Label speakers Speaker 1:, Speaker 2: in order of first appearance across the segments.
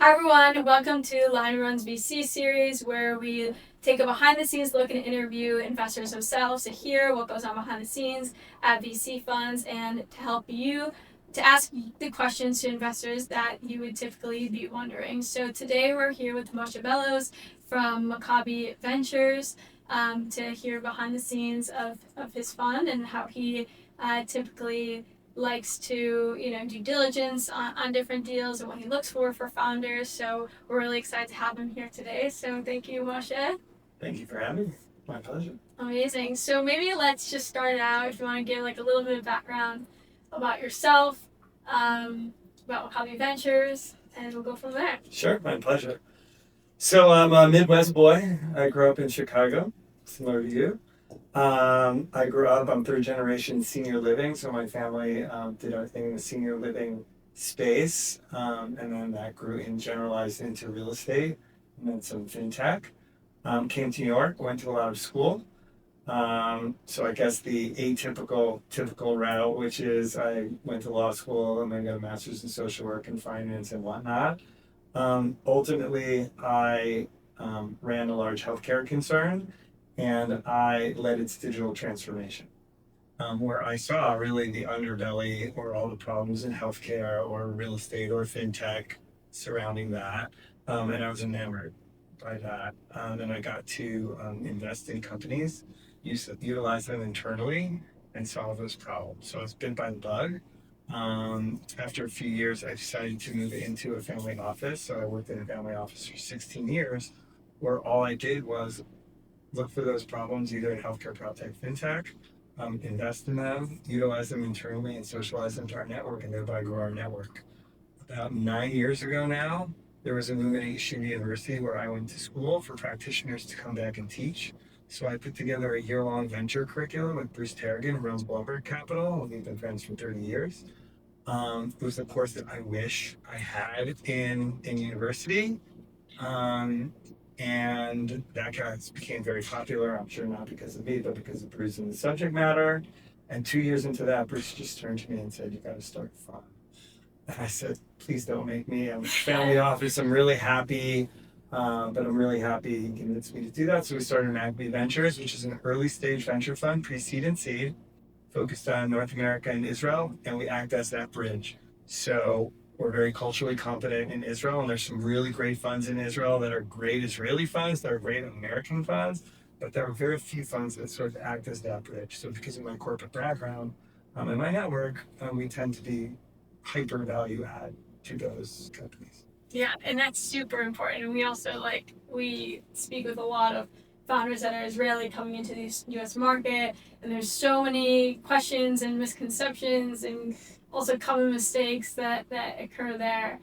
Speaker 1: Hi everyone, welcome to LionRun's VC Series, where we take a behind-the-scenes look and interview investors themselves to hear what goes on behind the scenes at VC funds and to help you to ask the questions to investors that you would typically be wondering. So today we're here with Moshe Bellows from Maccabee Ventures to hear behind the scenes of his fund and how he typically likes to do diligence on different deals and what he looks for founders. So we're really excited to have him here today. So thank you, Moshe.
Speaker 2: Thank you for having me. My pleasure.
Speaker 1: Amazing. So maybe let's just start it out. If you want to give like a little bit of background about yourself, about Maccabee Ventures, and we'll go from there.
Speaker 2: Sure, my pleasure. So I'm a Midwest boy. I grew up in Chicago, similar to you. I'm third generation senior living, so my family did our thing in the senior living space, and then that grew and generalized into real estate and then some fintech. Came to New York, went to a lot of school. So I guess the typical route, which is I went to law school and then got a master's in social work and finance and whatnot. Ultimately, I ran a large healthcare concern and I led its digital transformation, where I saw really the underbelly or all the problems in healthcare or real estate or fintech surrounding that. And I was enamored by that. And I got to invest in companies, utilize them internally, and solve those problems. So I was bit by the bug. After a few years, I decided to move into a family office. So I worked in a family office for 16 years, where all I did was look for those problems, either in healthcare, prop tech, fintech, invest in them, utilize them internally, and socialize them to our network, and thereby grow our network. About 9 years ago now, there was a movement at Yeshiva University where I went to school for practitioners to come back and teach. So I put together a year-long venture curriculum with Bruce Tarragon, who runs Bloomberg Capital. We've been friends for 30 years. It was a course that I wish I had in university. And that class became very popular. I'm sure not because of me, but because of Bruce and the subject matter. And 2 years into that, Bruce just turned to me and said, "You got to start a fund." And I said, "Please don't make me. I'm a family office. I'm really happy, but I'm really happy he convinced me to do that." So we started Maccabee Ventures, which is an early stage venture fund, pre-seed and seed, focused on North America and Israel, and we act as that bridge. So we're very culturally competent in Israel, and there's some really great funds in Israel that are great Israeli funds, that are great American funds, but there are very few funds that sort of act as that bridge. So because of my corporate background and my network, we tend to be hyper value add to those companies.
Speaker 1: Yeah, and that's super important. And we also we speak with a lot of founders that are Israeli coming into the U.S. market, and there's so many questions and misconceptions and also common mistakes that occur there.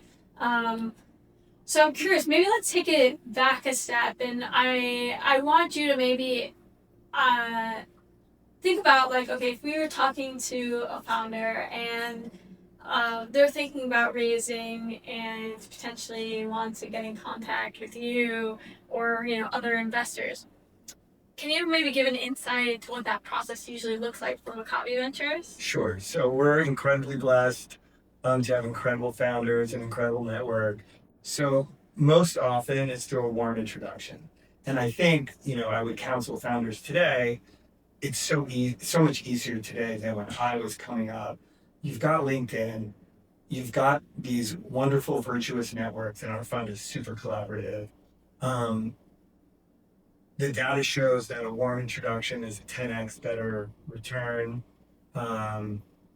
Speaker 1: So I'm curious, maybe let's take it back a step, and I want you to maybe think about okay, if we were talking to a founder and they're thinking about raising and potentially want to get in contact with you or other investors. Can you maybe give an insight to what that process usually looks like for Maccabee Ventures?
Speaker 2: Sure. So we're incredibly blessed to have incredible founders and incredible network. So most often it's through a warm introduction. And I think, I would counsel founders today, it's so much easier today than when I was coming up. You've got LinkedIn, you've got these wonderful virtuous networks, and our fund is super collaborative. Um, the data shows that a warm introduction is a 10x better return.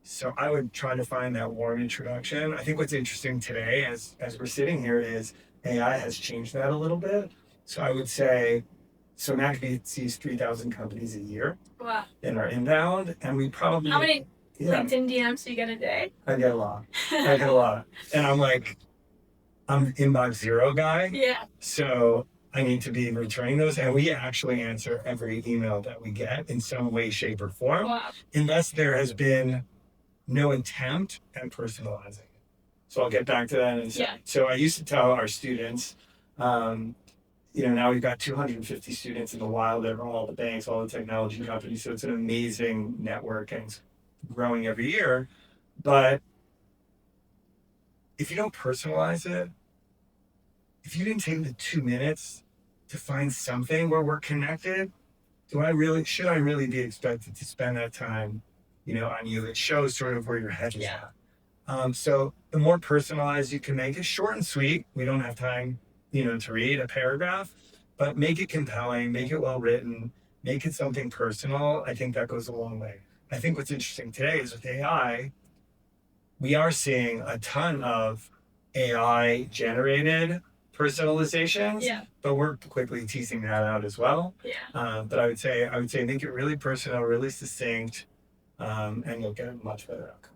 Speaker 2: So I would try to find that warm introduction. I think what's interesting today, as we're sitting here, is AI has changed that a little bit. So I would say, so Maccabee sees 3,000 companies a year.
Speaker 1: Wow.
Speaker 2: In our inbound, and we probably
Speaker 1: how many LinkedIn DMs do you get a day?
Speaker 2: I get a lot. And I'm inbox zero guy.
Speaker 1: Yeah.
Speaker 2: So I need to be returning those, and we actually answer every email that we get in some way, shape, or form,
Speaker 1: wow.
Speaker 2: Unless there has been no attempt at personalizing it. So I'll get back to that in a second. Yeah. So I used to tell our students, now we've got 250 students in the wild. They're from all the banks, all the technology companies. So it's an amazing network and it's growing every year. But if you don't personalize it, if you didn't take the 2 minutes to find something where we're connected, should I really be expected to spend that time, on you? It shows sort of where your head is at. So the more personalized you can make it, short and sweet. We don't have time, to read a paragraph, but make it compelling, make it well written, make it something personal. I think that goes a long way. I think what's interesting today is with AI, we are seeing a ton of AI generated personalizations, but we're quickly teasing that out as well. But I would say make it really personal, really succinct, and you'll get a much better outcome.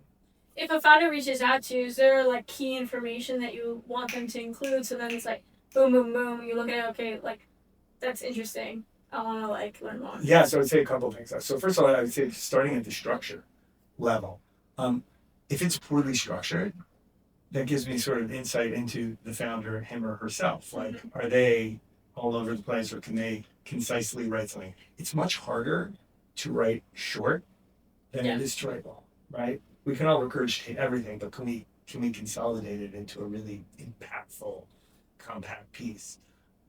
Speaker 1: If a founder reaches out to you, is there like key information that you want them to include? So then it's like boom, boom, boom. You look at it, okay, like that's interesting. I want to like learn more.
Speaker 2: Yeah, so I would say a couple of things. So first of all, I would say starting at the structure level. If it's poorly structured, that gives me sort of insight into the founder, him or herself. Like, are they all over the place, or can they concisely write something? It's much harder to write short than it is to write long, right? We can all regurgitate everything, but can we consolidate it into a really impactful, compact piece?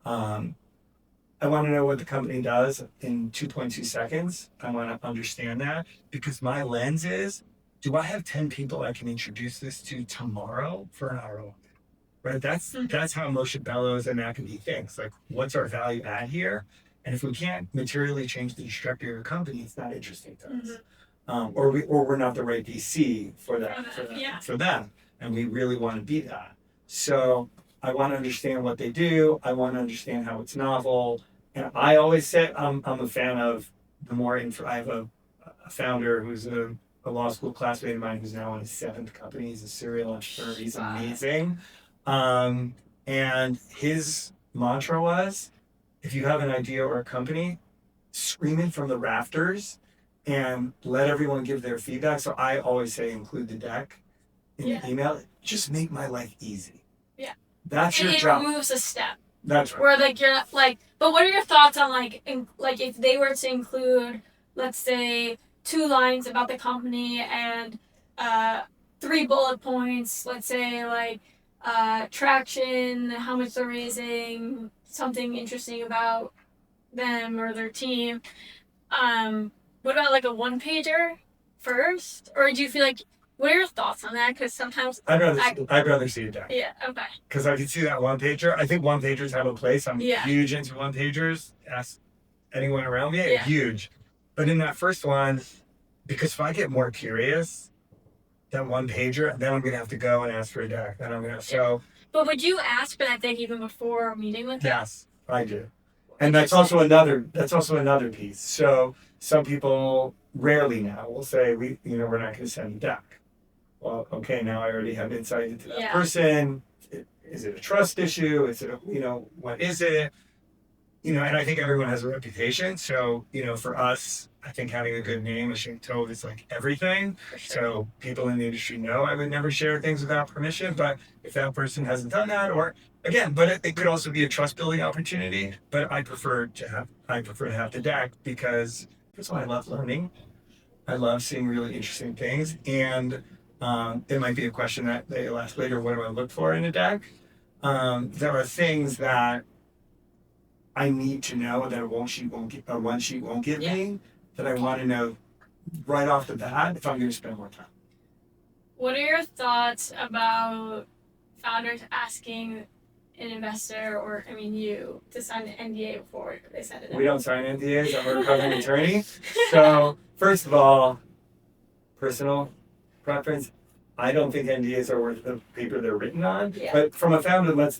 Speaker 2: I want to know what the company does in 2.2 seconds. I want to understand that, because my lens is, do I have 10 people I can introduce this to tomorrow for an ROI? Right? That's how Moshe Bellows and Maccabee thinks. Like, what's our value add here? And if we can't materially change the trajectory of your company, it's not interesting to us. Or we're not the right VC for them. And we really want to be that. So I want to understand what they do. I want to understand how it's novel. And I always say I'm a fan of the more info. I have a founder who's a law school classmate of mine who's now in his 7th company. He's a serial entrepreneur. He's amazing. And his mantra was, if you have an idea or a company, scream it from the rafters and let everyone give their feedback. So I always say include the deck in the email. Just make my life easy.
Speaker 1: Yeah.
Speaker 2: That's your job.
Speaker 1: It removes a step.
Speaker 2: That's right.
Speaker 1: Where like you're not like, but what are your thoughts on like if they were to include, let's say, 2 lines about the company and 3 bullet points, let's say like traction, how much they're raising, something interesting about them or their team. What about like a 1-pager first? Or do you feel like, what are your thoughts on that? Because sometimes
Speaker 2: I'd rather see a deck.
Speaker 1: Yeah, okay.
Speaker 2: Because I can see that 1-pager. I think 1-pagers have a place. I'm huge into 1-pagers. Ask anyone around me. Huge. But in that first one, because if I get more curious than 1-pager, then I'm gonna have to go and ask for a deck. Then I'm gonna
Speaker 1: But would you ask for that thing even before meeting with them?
Speaker 2: Yes, I do. And that's also another piece. So some people rarely now will say we're not gonna send a deck. Well, okay, now I already have insight into that person. Is it a trust issue? Is it what is it? And I think everyone has a reputation. So, for us, I think having a good name, as you're told, is like everything. Sure. So people in the industry know I would never share things without permission. But if that person hasn't done that, but it could also be a trust building opportunity. But I prefer to have the deck, because first of all, I love learning. I love seeing really interesting things. And there might be a question that they'll ask later, what do I look for in a deck? There are things that I need to know that a one sheet won't give me, that I want to know right off the bat if I'm going to spend more time.
Speaker 1: What are your thoughts about founders asking an investor, or you, to sign an NDA before they send it in?
Speaker 2: We don't sign NDAs. I'm a recovering attorney. So first of all, personal preference. I don't think NDAs are worth the paper they're written on. Yeah. But from a founder, let's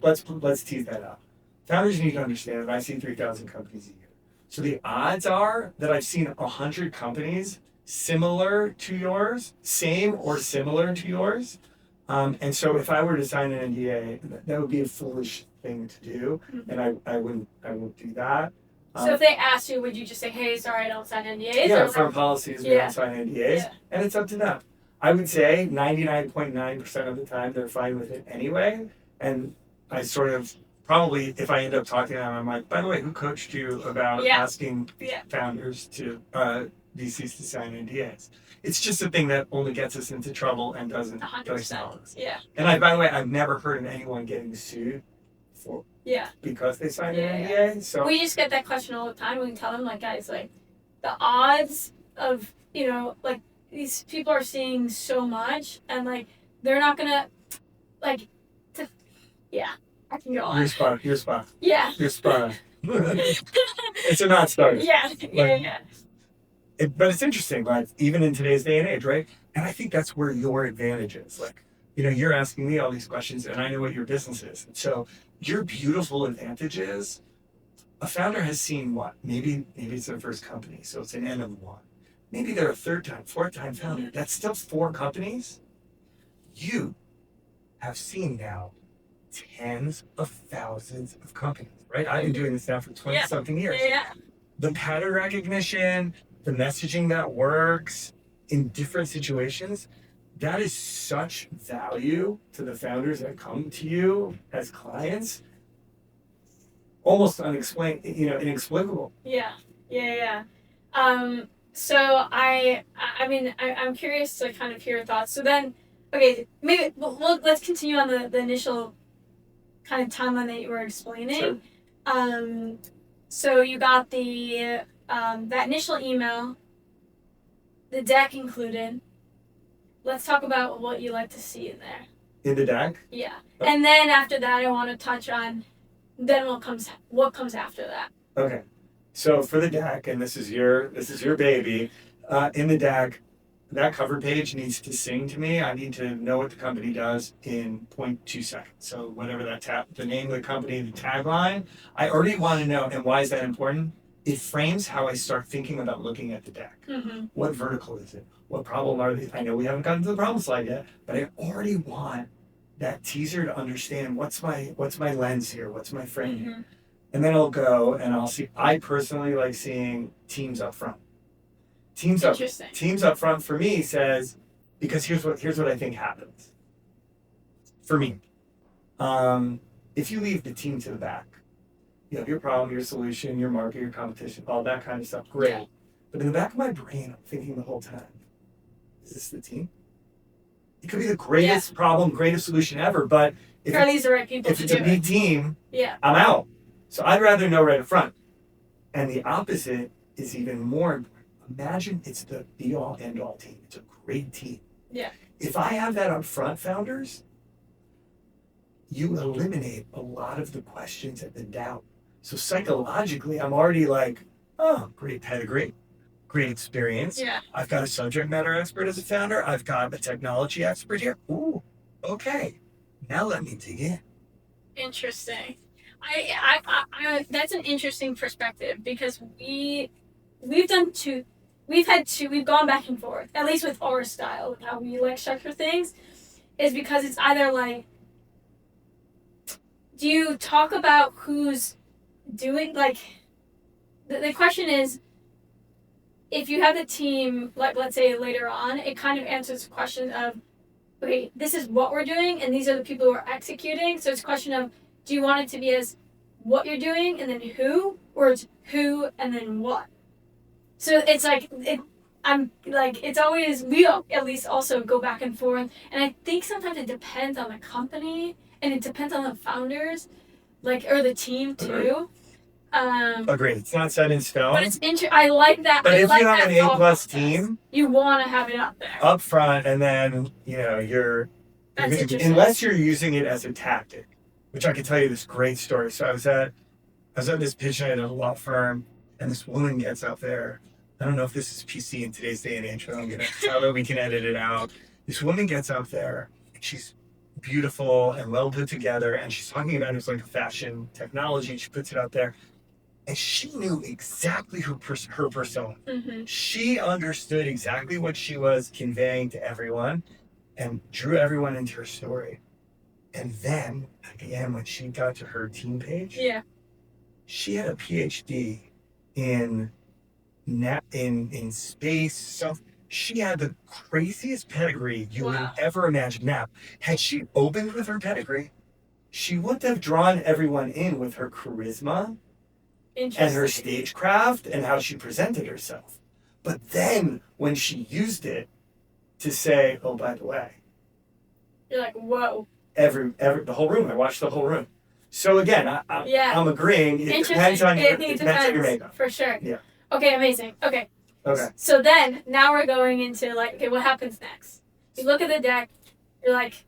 Speaker 2: tease that out. Founders need to understand that I see 3,000 companies a year. So the odds are that I've seen 100 companies similar to yours, same or similar to yours. And so if I were to sign an NDA, that would be a foolish thing to do. And I wouldn't do that.
Speaker 1: So if they asked you, would you just say, hey, sorry, I don't sign NDAs?
Speaker 2: Yeah, firm policies, we don't sign NDAs. Yeah. And it's up to them. I would say 99.9% of the time they're fine with it anyway. And I sort of, probably, if I end up talking to them, I'm like, by the way, who coached you about asking founders to VCs to sign NDAs? It's just a thing that only gets us into trouble and doesn't.
Speaker 1: 100%. Yeah.
Speaker 2: And by the way, I've never heard of anyone getting sued for
Speaker 1: Yeah.
Speaker 2: because they signed
Speaker 1: Yeah,
Speaker 2: an
Speaker 1: yeah.
Speaker 2: NDA. So
Speaker 1: We just get that question all the time. We tell them, like, guys, like, the odds of, like, these people are seeing so much, and, like, they're not gonna, like, yeah, I can go on.
Speaker 2: You're spot.
Speaker 1: Yeah.
Speaker 2: You're spot. It's a non-starter.
Speaker 1: Yeah.
Speaker 2: But it's interesting, like, even in today's day and age, right? And I think that's where your advantage is. Like, you're asking me all these questions, and I know what your business is. So your beautiful advantage is a founder has seen what? Maybe it's their first company, so it's an N of one. Maybe they're a third time, fourth time founder. That's still 4 companies. You have seen now tens of thousands of companies, right? I've been doing this now for 20 something years.
Speaker 1: Yeah.
Speaker 2: The pattern recognition, the messaging that works in different situations, that is such value to the founders that come to you as clients. Almost unexplained, inexplicable.
Speaker 1: Yeah. So I'm curious to kind of hear your thoughts. So then, okay, maybe let's continue on the initial kind of timeline that you were explaining.
Speaker 2: Sure.
Speaker 1: So you got the that initial email, the deck included. Let's talk about what you like to see in there.
Speaker 2: In the deck?
Speaker 1: Yeah. And then after that, I want to touch on then what comes after that.
Speaker 2: Okay. So for the deck, and this is your baby, in the deck, that cover page needs to sing to me. I need to know what the company does in 0.2 seconds. So whatever the name of the company, the tagline, I already want to know. And why is that important? It frames how I start thinking about looking at the deck.
Speaker 1: Mm-hmm.
Speaker 2: What vertical is it? What problem are they? I know we haven't gotten to the problem slide yet, but I already want that teaser to understand what's my lens here, what's my frame here.
Speaker 1: Mm-hmm.
Speaker 2: And then I'll go and I'll see. I personally like seeing teams up front. Teams up front for me says, because here's what I think happens. For me, if you leave the team to the back, you have your problem, your solution, your market, your competition, all that kind of stuff. Great. Yeah. But in the back of my brain, I'm thinking the whole time, is this the team? It could be the greatest problem, greatest solution ever, but if
Speaker 1: these the right people
Speaker 2: if it's a big team,
Speaker 1: yeah,
Speaker 2: I'm out. So I'd rather know right up front. And the opposite is even more important. Imagine it's the be-all, end-all team. It's a great team.
Speaker 1: Yeah.
Speaker 2: If I have that up front, founders, you eliminate a lot of the questions and the doubt. So psychologically, I'm already like, oh, great pedigree, great experience.
Speaker 1: Yeah.
Speaker 2: I've got a subject matter expert as a founder. I've got a technology expert here. Ooh, okay. Now let me dig in.
Speaker 1: Interesting. I that's an interesting perspective because we've gone back and forth, at least with our style, with how we like structure things, is because it's either like, do you talk about who's doing, like, the question is, if you have the team, like, let's say later on, it kind of answers the question of, okay, this is what we're doing, and these are the people who are executing. So it's a question of, do you want it to be as what you're doing and then who, or it's who and then what? So it's like, it's always, we at least also go back and forth. And I think sometimes it depends on the company and it depends on the founders, or the team too.
Speaker 2: Agreed. It's not set in stone.
Speaker 1: But it's I like that.
Speaker 2: But if
Speaker 1: like
Speaker 2: you have an A+ team,
Speaker 1: you want to have it up there,
Speaker 2: up front, and then you're unless you're using it as a tactic, which I can tell you this great story. So I was at this pitch night at a law firm, and this woman gets out there. I don't know if this is PC in today's day and age, but I'm gonna tell her we can edit it out. This woman gets out there, and she's beautiful and well put together, and she's talking about it like a fashion technology. She puts it out there. And she knew exactly her persona.
Speaker 1: Mm-hmm.
Speaker 2: She understood exactly what she was conveying to everyone and drew everyone into her story. And then, at the end, when she got to her team page, she had a PhD in space. So she had the craziest pedigree you would ever imagine. Now, had she opened with her pedigree, she wouldn't have drawn everyone in with her charisma and her stagecraft and how she presented herself. But then when she used it to say, oh, by the way,
Speaker 1: you're like, whoa.
Speaker 2: The whole room, I watched the whole room. So again,
Speaker 1: Yeah.
Speaker 2: I'm agreeing. It depends on your makeup.
Speaker 1: For sure.
Speaker 2: Yeah.
Speaker 1: Okay, amazing. Okay.
Speaker 2: Okay.
Speaker 1: So then, now we're going into like, okay, what happens next? You look at the deck, you're like,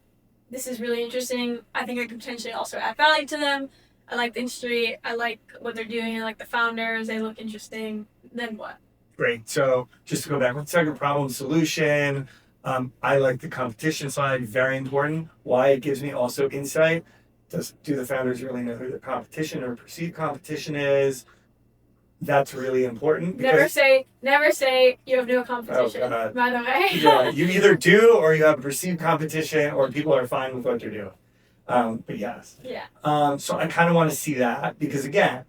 Speaker 1: this is really interesting. I think I could potentially also add value to them. I like the industry. I like what they're doing. I like the founders. They look interesting. Then what?
Speaker 2: Great. So just to go back, 1 second, problem solution. I like the competition slide, very important. Why? It gives me also insight. Do the founders really know who their competition or perceived competition is? That's really important.
Speaker 1: Never say you have no competition.
Speaker 2: Oh, God.
Speaker 1: By the way.
Speaker 2: Yeah, you either do or you have a perceived competition or people are fine with what they're doing. But yes.
Speaker 1: Yeah.
Speaker 2: So I kind of want to see that because again,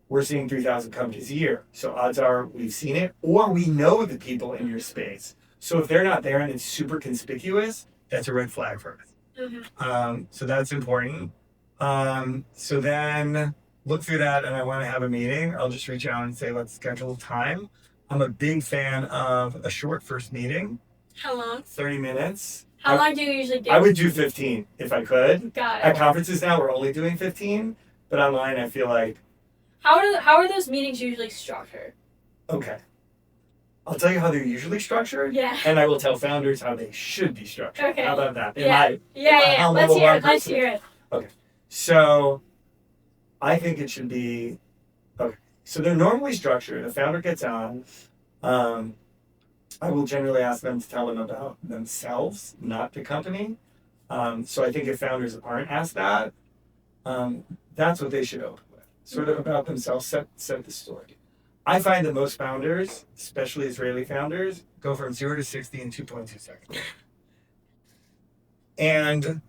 Speaker 2: we're seeing 3,000 companies a year. So odds are we've seen it or we know the people in your space. So if they're not there and it's super conspicuous, that's a red flag for us.
Speaker 1: Mm-hmm.
Speaker 2: So that's important. So then look through that and I want to have a meeting. I'll just reach out and say, let's schedule time. I'm a big fan of a short first meeting.
Speaker 1: How long?
Speaker 2: 30 minutes.
Speaker 1: How long do you usually give?
Speaker 2: I would do 15 if I could.
Speaker 1: Got it.
Speaker 2: At conferences now, we're only doing 15, but online, I feel like.
Speaker 1: How are those meetings usually structured?
Speaker 2: Okay. I'll tell you how they're usually structured.
Speaker 1: Yeah.
Speaker 2: And I will tell founders how they should be structured.
Speaker 1: Okay.
Speaker 2: How about that?
Speaker 1: Yeah. Let's hear it.
Speaker 2: Okay. So I think it should be, okay. So they're normally structured. A founder gets on. I will generally ask them to tell them about themselves, not the company. So I think if founders aren't asked that, that's what they should open with. Sort of about themselves, set the story. I find that most founders, especially Israeli founders, go from 0 to 60 in 2.2 seconds. And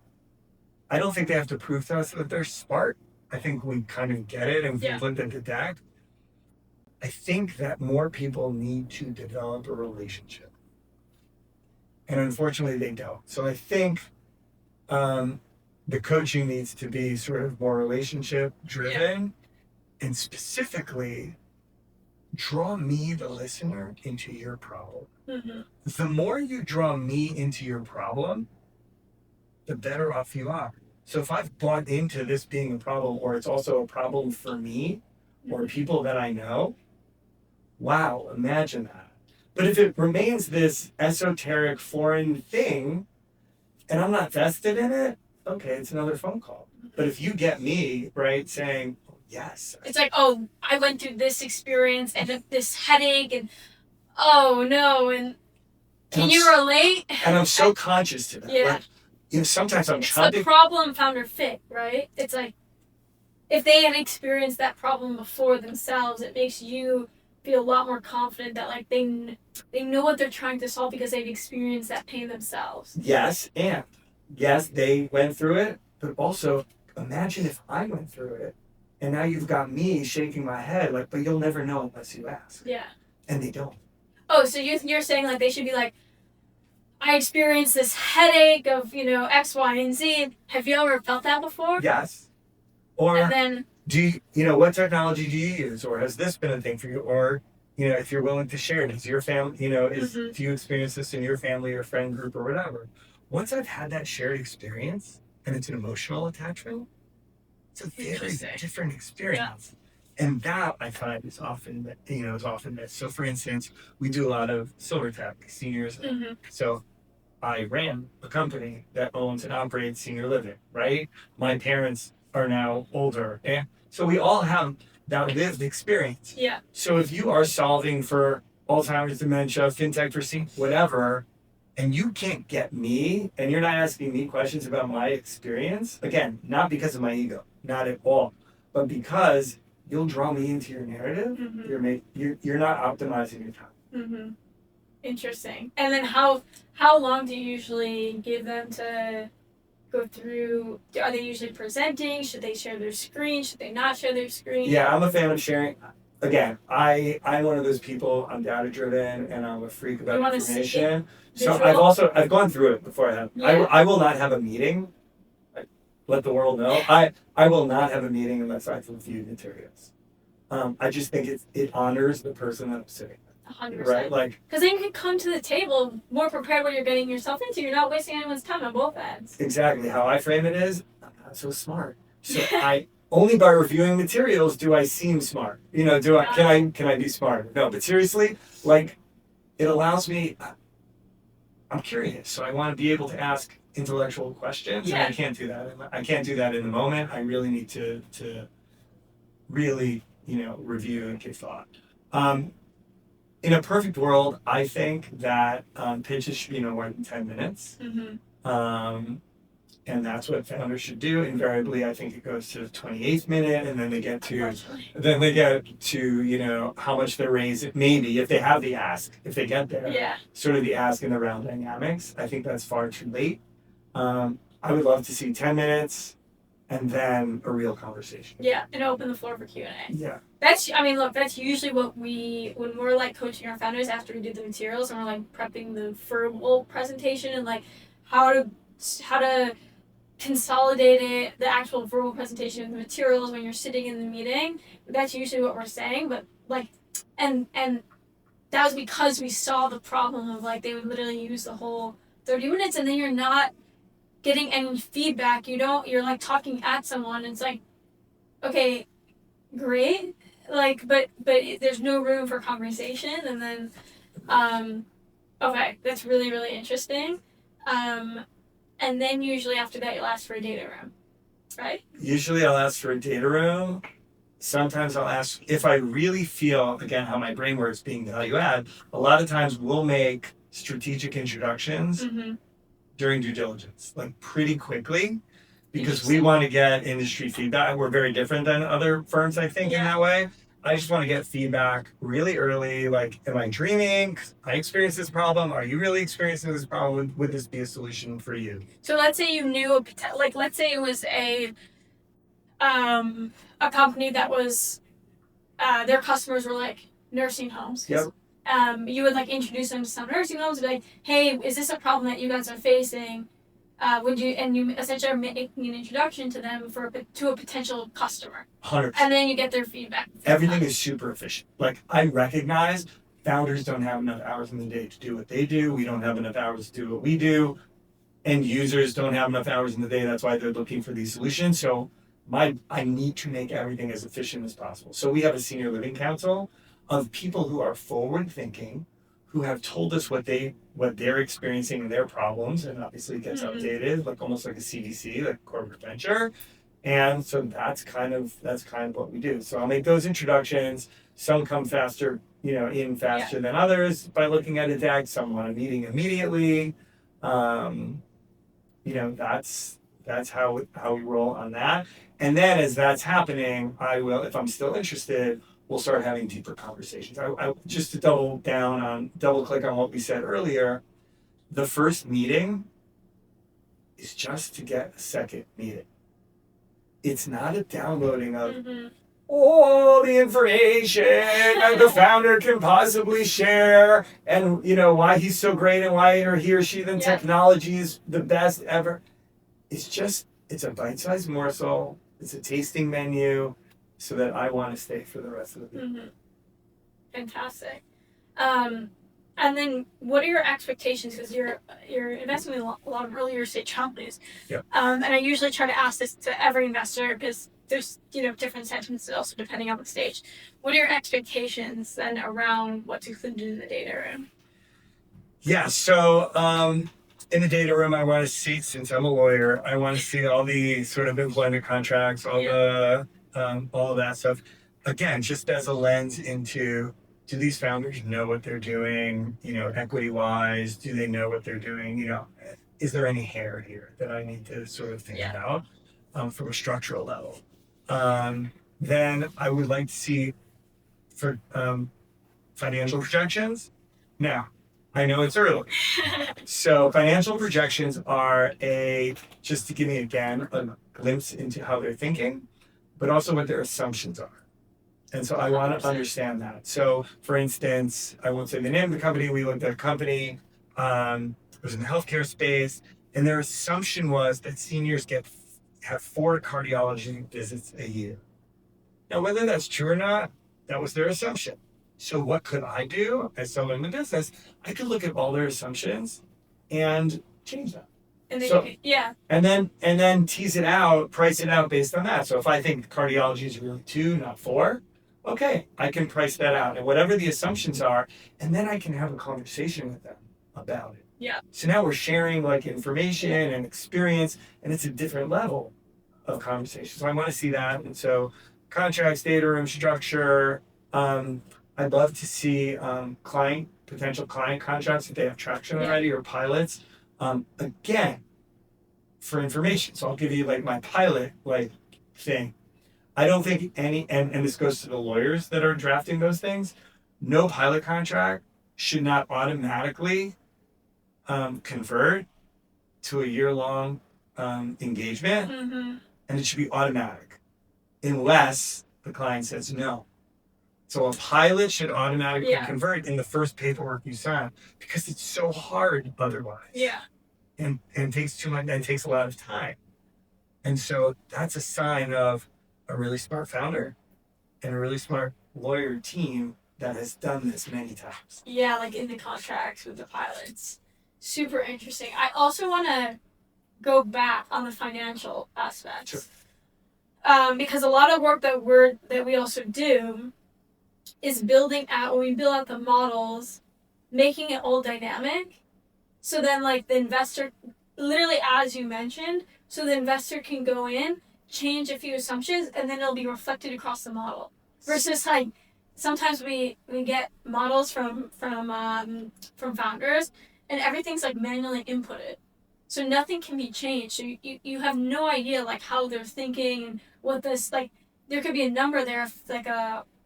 Speaker 2: I don't think they have to prove to us that they're smart. I think we kind of get it and we've looked at the deck. I think that more people need to develop a relationship. And unfortunately, they don't. So I think the coaching needs to be sort of more relationship driven and specifically draw me, the listener, into your problem.
Speaker 1: Mm-hmm.
Speaker 2: The more you draw me into your problem, the better off you are. So if I've bought into this being a problem, or it's also a problem for me or people that I know, wow, imagine that. But if it remains this esoteric foreign thing and I'm not vested in it, okay, it's another phone call. But if you get me, right, saying, oh, yes.
Speaker 1: It's like, oh, I went through this experience and this headache and, oh, no, and can you relate?
Speaker 2: And I'm so conscious to that.
Speaker 1: Yeah.
Speaker 2: Like, sometimes I'm
Speaker 1: it's
Speaker 2: chomping.
Speaker 1: The problem founder fit, right? It's like, if they had experienced that problem before themselves, it makes you feel a lot more confident that like they know what they're trying to solve because they've experienced that pain themselves.
Speaker 2: Yes, and yes, they went through it, but also imagine if I went through it and now you've got me shaking my head like, but you'll never know unless you ask.
Speaker 1: Yeah.
Speaker 2: And they don't.
Speaker 1: Oh, so you're saying like they should be like, I experienced this headache of, X, Y, and Z. Have you ever felt that before?
Speaker 2: Yes. Or
Speaker 1: and then
Speaker 2: do you, what technology do you use? Or has this been a thing for you? Or, if you're willing to share, does your family, do you experience this in your family or friend group or whatever? Once I've had that shared experience and it's an emotional attachment, it's a very different experience. Yeah. And that I find is often, missed. So for instance, we do a lot of silver tech seniors. Mm-hmm. So I ran a company that owns and operates senior living, right? My parents are now older. And so we all have that lived experience.
Speaker 1: Yeah.
Speaker 2: So if you are solving for Alzheimer's, dementia, fintech, whatever, and you can't get me, and you're not asking me questions about my experience, again, not because of my ego, not at all, but because you'll draw me into your narrative. Mm-hmm. You're not optimizing your time.
Speaker 1: Mm-hmm. Interesting. And then how long do you usually give them to go through? Are they usually presenting? Should they share their screen? Should they not share their screen?
Speaker 2: Yeah, I'm a fan of sharing. Again, I'm one of those people. I'm data driven and I'm a freak about information. So I've gone through it before. I will not have a meeting. Let the world know. I will not have a meeting unless I've reviewed materials. I just think it honors the person that I'm sitting with.
Speaker 1: 100%.
Speaker 2: Right? Like,
Speaker 1: because then you can come to the table more prepared what you're getting yourself into. You're not wasting anyone's time on both ends.
Speaker 2: Exactly. How I frame it is, I'm not so smart. So I only by reviewing materials do I seem smart. Can I be smarter? No, but seriously, like it allows me. I'm curious, so I want to be able to ask intellectual questions, and I can't do that. I can't do that in the moment. I really need to really review and give thought. In a perfect world, I think that pitches should be no more than 10 minutes. And that's what founders should do. Invariably, I think it goes to the 28th minute, and then they get to how much they're raised. Maybe if they have the ask, if they get there, sort of the ask and the round dynamics. I think that's far too late. I would love to see 10 minutes, and then a real conversation.
Speaker 1: Yeah, and open the floor for Q&A.
Speaker 2: Yeah.
Speaker 1: That's usually what when we're like coaching our founders after we do the materials and we're like prepping the verbal presentation and like how to consolidate it, the actual verbal presentation of the materials when you're sitting in the meeting. That's usually what we're saying, but like, and that was because we saw the problem of like they would literally use the whole 30 minutes and then you're not getting any feedback. You're like talking at someone and it's like, okay, great, like, but there's no room for conversation. And then, okay, that's really, really interesting. And then usually after that, you'll ask for a data room, right?
Speaker 2: Usually I'll ask for a data room. Sometimes I'll ask if I really feel, again, how my brain works being value add. A lot of times we'll make strategic introductions during due diligence, like pretty quickly, because we want to get industry feedback. We're very different than other firms, I think, in that way. I just want to get feedback really early. Like, am I dreaming? I experienced this problem. Are you really experiencing this problem? Would this be a solution for you?
Speaker 1: So let's say you knew, let's say it was a company that was, their customers were like nursing homes.
Speaker 2: Yep.
Speaker 1: You would like introduce them to some nursing homes, be like, hey, is this a problem that you guys are facing? You essentially are making an introduction to them to a potential customer.
Speaker 2: 100%.
Speaker 1: And then you get their feedback.
Speaker 2: Everything is super efficient. Like, I recognize founders don't have enough hours in the day to do what they do. We don't have enough hours to do what we do. End users don't have enough hours in the day. That's why they're looking for these solutions. So I need to make everything as efficient as possible. So we have a senior living council of people who are forward thinking, who have told us what they're experiencing in their problems, and obviously it gets updated, like almost like a CDC, like corporate venture. And so that's kind of what we do. So I'll make those introductions. Some come faster, faster than others by looking at a deck. Some want a meeting immediately. That's how we roll on that. And then as that's happening, I will, if I'm still interested, we'll start having deeper conversations. I just to double click on what we said earlier, the first meeting is just to get a second meeting. It's not a downloading of all the information that the founder can possibly share, and why he's so great and why he or she the technology is the best ever. It's a bite-sized morsel. It's a tasting menu, so that I want to stay for the rest of the week.
Speaker 1: Fantastic. And then, what are your expectations? Because you're investing in a lot of earlier stage companies.
Speaker 2: Yep.
Speaker 1: And I usually try to ask this to every investor because there's different sentiments also depending on the stage. What are your expectations then around what's included in the data room?
Speaker 2: Yeah. So in the data room, I want to see, since I'm a lawyer, I want to see all the sort of employment contracts, all of that stuff. Again, just as a lens into, do these founders know what they're doing, equity-wise? Do they know what they're doing? Is there any hair here that I need to sort of think about from a structural level? Then I would like to see for financial projections. Now, I know it's early. So financial projections are just to give me again a glimpse into how they're thinking, but also what their assumptions are. And so I want to understand that. So for instance, I won't say the name of the company. We looked at a company, it was in the healthcare space, and their assumption was that seniors have 4 cardiology visits a year. Now, whether that's true or not, that was their assumption. So what could I do as someone in the business? I could look at all their assumptions and change them.
Speaker 1: And then
Speaker 2: So-
Speaker 1: you can, yeah.
Speaker 2: and then tease it out, price it out based on that. So if I think cardiology is really 2, not 4, okay, I can price that out, and whatever the assumptions are, and then I can have a conversation with them about it.
Speaker 1: Yeah.
Speaker 2: So now we're sharing like information and experience, and it's a different level of conversation. So I want to see that, and so contracts, data room structure. I'd love to see potential client contracts if they have traction already, or pilots. Again, for information. So I'll give you like my pilot thing. I don't think and this goes to the lawyers that are drafting those things. No pilot contract should not automatically convert to a year-long engagement, and it should be automatic unless the client says no. So a pilot should automatically convert in the first paperwork you sign, because it's so hard otherwise.
Speaker 1: Yeah.
Speaker 2: And takes too much, and takes a lot of time. And so that's a sign of a really smart founder and a really smart lawyer team that has done this many times.
Speaker 1: Yeah, like in the contracts with the pilots. Super interesting. I also want to go back on the financial aspects.
Speaker 2: Sure.
Speaker 1: Because a lot of work that we also do is building out, when we build out the models, making it all dynamic. So then like the investor, literally as you mentioned, so the investor can go in, change a few assumptions, and then it'll be reflected across the model. Versus like sometimes we get models from founders, and everything's like manually inputted. So nothing can be changed. So you have no idea like how they're thinking and what this, like there could be a number there, like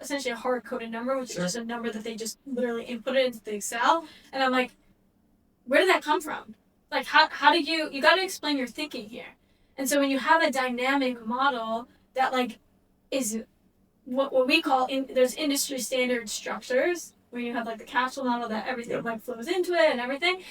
Speaker 1: essentially a hard coded number, which is just a number that they just literally inputted into the Excel. And I'm like, where did that come from? Like how did you got to explain your thinking here. And so when you have a dynamic model that like is what we call there's industry standard structures, where you have like the cash flow model that everything like flows into it and everything.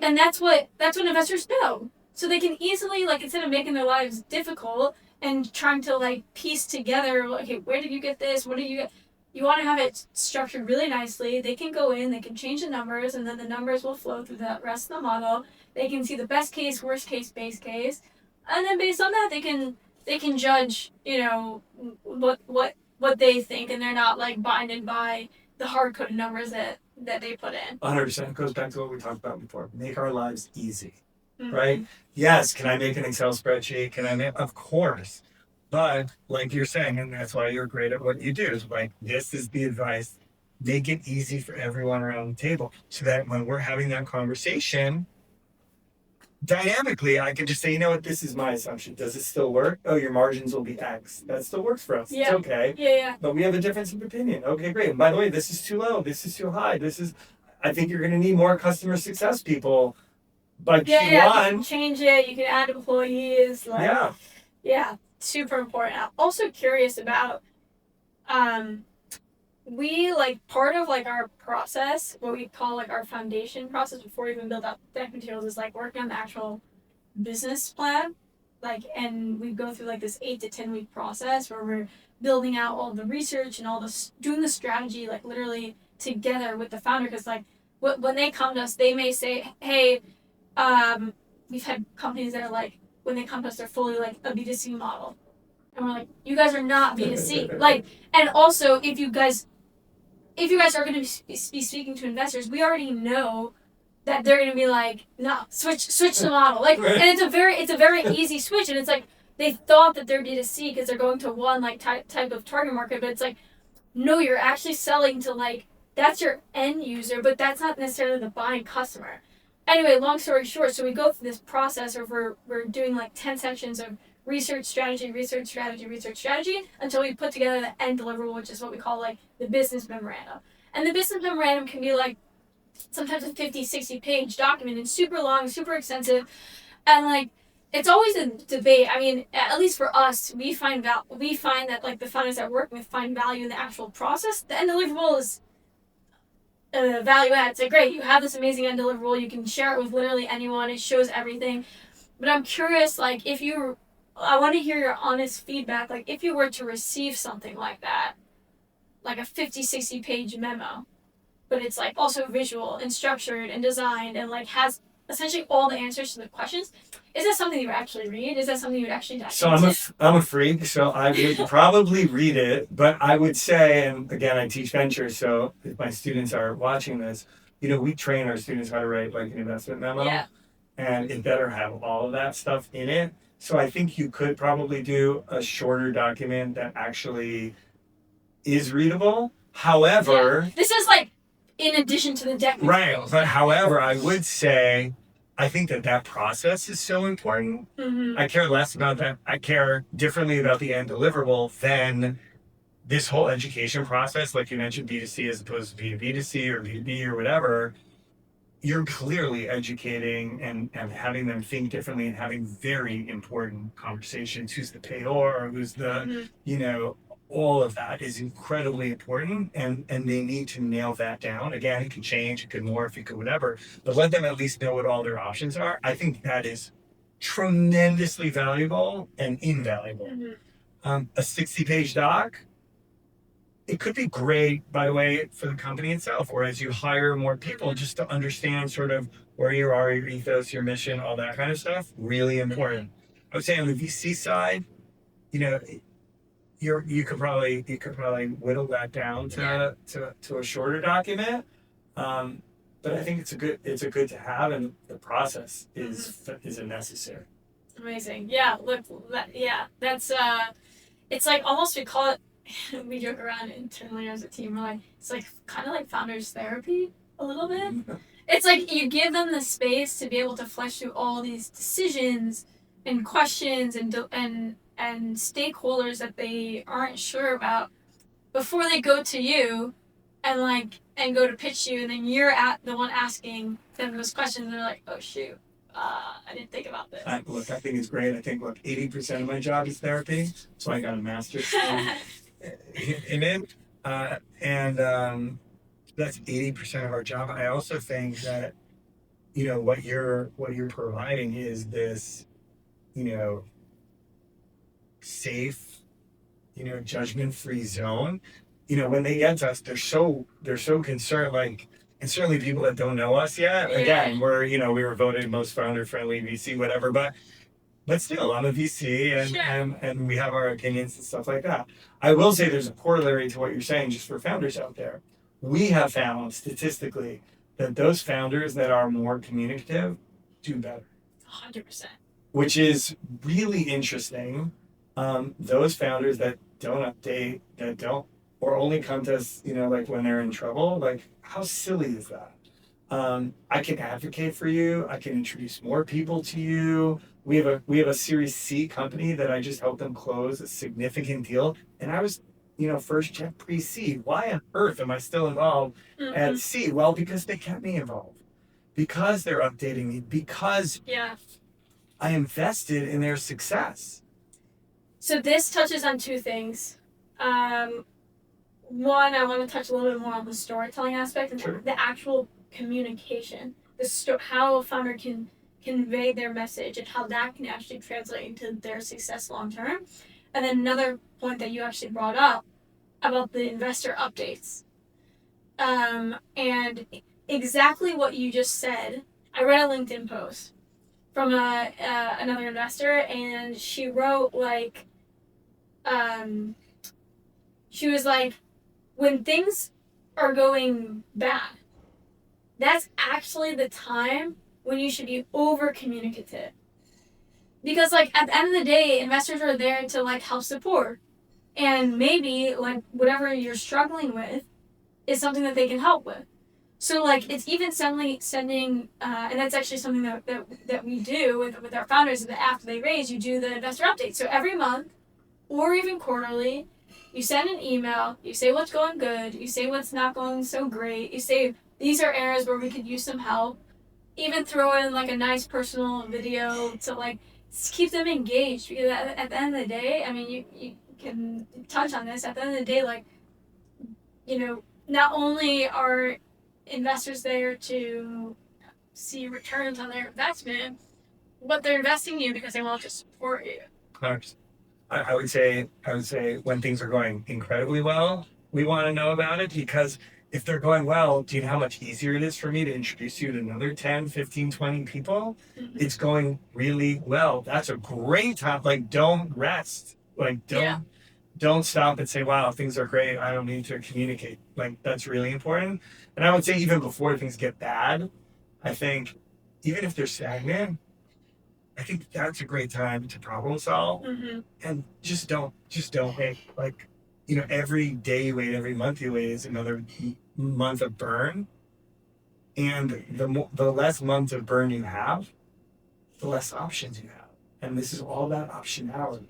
Speaker 1: And that's what investors know. So they can easily, like, instead of making their lives difficult and trying to like piece together, okay, where did you get this? What did you get? You want to have it structured really nicely. They can go in, they can change the numbers, and then the numbers will flow through the rest of the model. They can see the best case, worst case, base case, and then based on that, they can judge, you know, what they think, and they're not like binded by the hard coded numbers that they put in.
Speaker 2: 100%. It goes back to what we talked about before. Make our lives easy, right? Yes. Can I make an Excel spreadsheet? Of course. But like you're saying, and that's why you're great at what you do, is like, this is the advice. Make it easy for everyone around the table, so that when we're having that conversation, dynamically, I can just say, you know what, this is my assumption. Does it still work? Oh, your margins will be X. That still works for us.
Speaker 1: Yeah.
Speaker 2: It's okay.
Speaker 1: Yeah.
Speaker 2: But we have a difference of opinion. Okay, great. And by the way, this is too low. This is too high. I think you're going to need more customer success people by Q1.
Speaker 1: Yeah, you can change it. You can add employees. Like, yeah, super important. I'm also curious about, we like part of like our process, what we call like our foundation process before we even build out deck materials, is like working on the actual business plan. Like, and we go through like this 8 to 10 week process where we're building out all the research and all this, doing the strategy, like literally together with the founder. Because like when they come to us, they may say, hey, we've had companies that are like, when they come to us, they're fully like a B2C model. And we're like, you guys are not B2C. Like, and also if you guys are going to be speaking to investors, we already know that they're going to be like, no, switch the model. Like, and it's a very easy switch. And it's like, they thought that they're D2C because they're going to one like type of target market, but it's like, no, you're actually selling to like, that's your end user, but that's not necessarily the buying customer. Anyway, long story short, so we go through this process where we're doing like 10 sections of research strategy until we put together the end deliverable, which is what we call like the business memorandum. And the business memorandum can be like sometimes a 50, 60 page document and super long, super extensive. And like, it's always a debate. I mean, at least for us, we find that like the founders that work with find value in the actual process. The end deliverable is value add. It's like, great, you have this amazing end deliverable. You can share it with literally anyone. It shows everything. But I'm curious, like, I want to hear your honest feedback. Like, if you were to receive something like that, like a 50, 60 page memo, but it's like also visual and structured and designed and like has essentially all the answers to the questions. Is that something you would actually read? Is that something you would actually dive
Speaker 2: So
Speaker 1: into?
Speaker 2: I'm a freak, so I would probably read it, but I would say, and again, I teach ventures, so if my students are watching this, we train our students how to write like an investment memo,
Speaker 1: Yeah.
Speaker 2: and it better have all of that stuff in it. So I think you could probably do a shorter document that actually is readable. However,
Speaker 1: This is like in addition to the deck.
Speaker 2: right, but however, I would say I think that process is so important.
Speaker 1: Mm-hmm.
Speaker 2: I care less about that. I care differently about the end deliverable than this whole education process. Like you mentioned, B2C as opposed to B2B2C or B2B or whatever. You're clearly educating and having them think differently and having very important conversations. Who's the payor? Who's the, all of that is incredibly important, and they need to nail that down. Again, it can change, it could morph, it could whatever, but let them at least know what all their options are. I think that is tremendously valuable and invaluable. A 60-page doc, it could be great, by the way, for the company itself, or as you hire more people, just to understand sort of where you are, your ethos, your mission, all that kind of stuff. Really important. I would say on the VC side, you could probably whittle that down to a shorter document. But I think it's a good to have, and the process is a necessary.
Speaker 1: Amazing. Yeah. Look. That's it's like almost we call it. We joke around internally as a team. We're like, it's like kind of like founders therapy a little bit. It's like you give them the space to be able to flesh through all these decisions and questions and stakeholders that they aren't sure about before they go to you and go to pitch you, and then you're at the one asking them those questions, and they're like, oh shoot, I didn't think about this.
Speaker 2: I think it's great. I think 80% of my job is therapy, so I got a master's in it, and that's 80% of our job. I also think that what you're providing is this safe, judgment-free zone. When they get to us, they're so concerned, and certainly people that don't know us yet.
Speaker 1: Yeah.
Speaker 2: Again, we were voted most founder-friendly VC, whatever, but still, I'm a VC, and we have our opinions and stuff like that. I will say there's a corollary to what you're saying, just for founders out there. We have found statistically that those founders that are more communicative do better.
Speaker 1: 100%.
Speaker 2: Which is really interesting. Those founders that don't update, that don't, or only come to us, when they're in trouble, how silly is that? I can advocate for you. I can introduce more people to you. We have a Series C company that I just helped them close a significant deal, and I was, first check pre-seed. Why on earth am I still involved at seed? Well, because they kept me involved, because they're updating me, because I invested in their success.
Speaker 1: So this touches on two things. One, I want to touch a little bit more on the storytelling aspect and the actual communication, how a founder can convey their message and how that can actually translate into their success long term. And then another point that you actually brought up about the investor updates. And exactly what you just said, I read a LinkedIn post from another investor, and she wrote she was like, when things are going bad, that's actually the time when you should be over communicative. Because at the end of the day, investors are there to help support. And maybe whatever you're struggling with is something that they can help with. So it's even sending and that's actually something that we do with our founders, is that after they raise, you do the investor update. So every month or even quarterly, you send an email, you say what's going good, you say what's not going so great, you say these are areas where we could use some help, even throw in a nice personal video to keep them engaged, because at the end of the day, I mean, you can touch on this, at the end of the day, not only are investors there to see returns on their investment, but they're investing in you because they want to support you.
Speaker 2: 100%. I would say when things are going incredibly well, we want to know about it, because if they're going well, do you know how much easier it is for me to introduce you to another 10, 15, 20 people?
Speaker 1: Mm-hmm.
Speaker 2: It's going really well. That's a great time. Like, don't rest. Like, don't stop and say, wow, things are great. I don't need to communicate. Like, that's really important. And I would say even before things get bad, I think even if they're stagnant, I think that's a great time to problem solve.
Speaker 1: Mm-hmm.
Speaker 2: And just don't wait. Like, every day you wait, every month you wait is another month of burn. And the less months of burn you have, the less options you have. And this is all about optionality.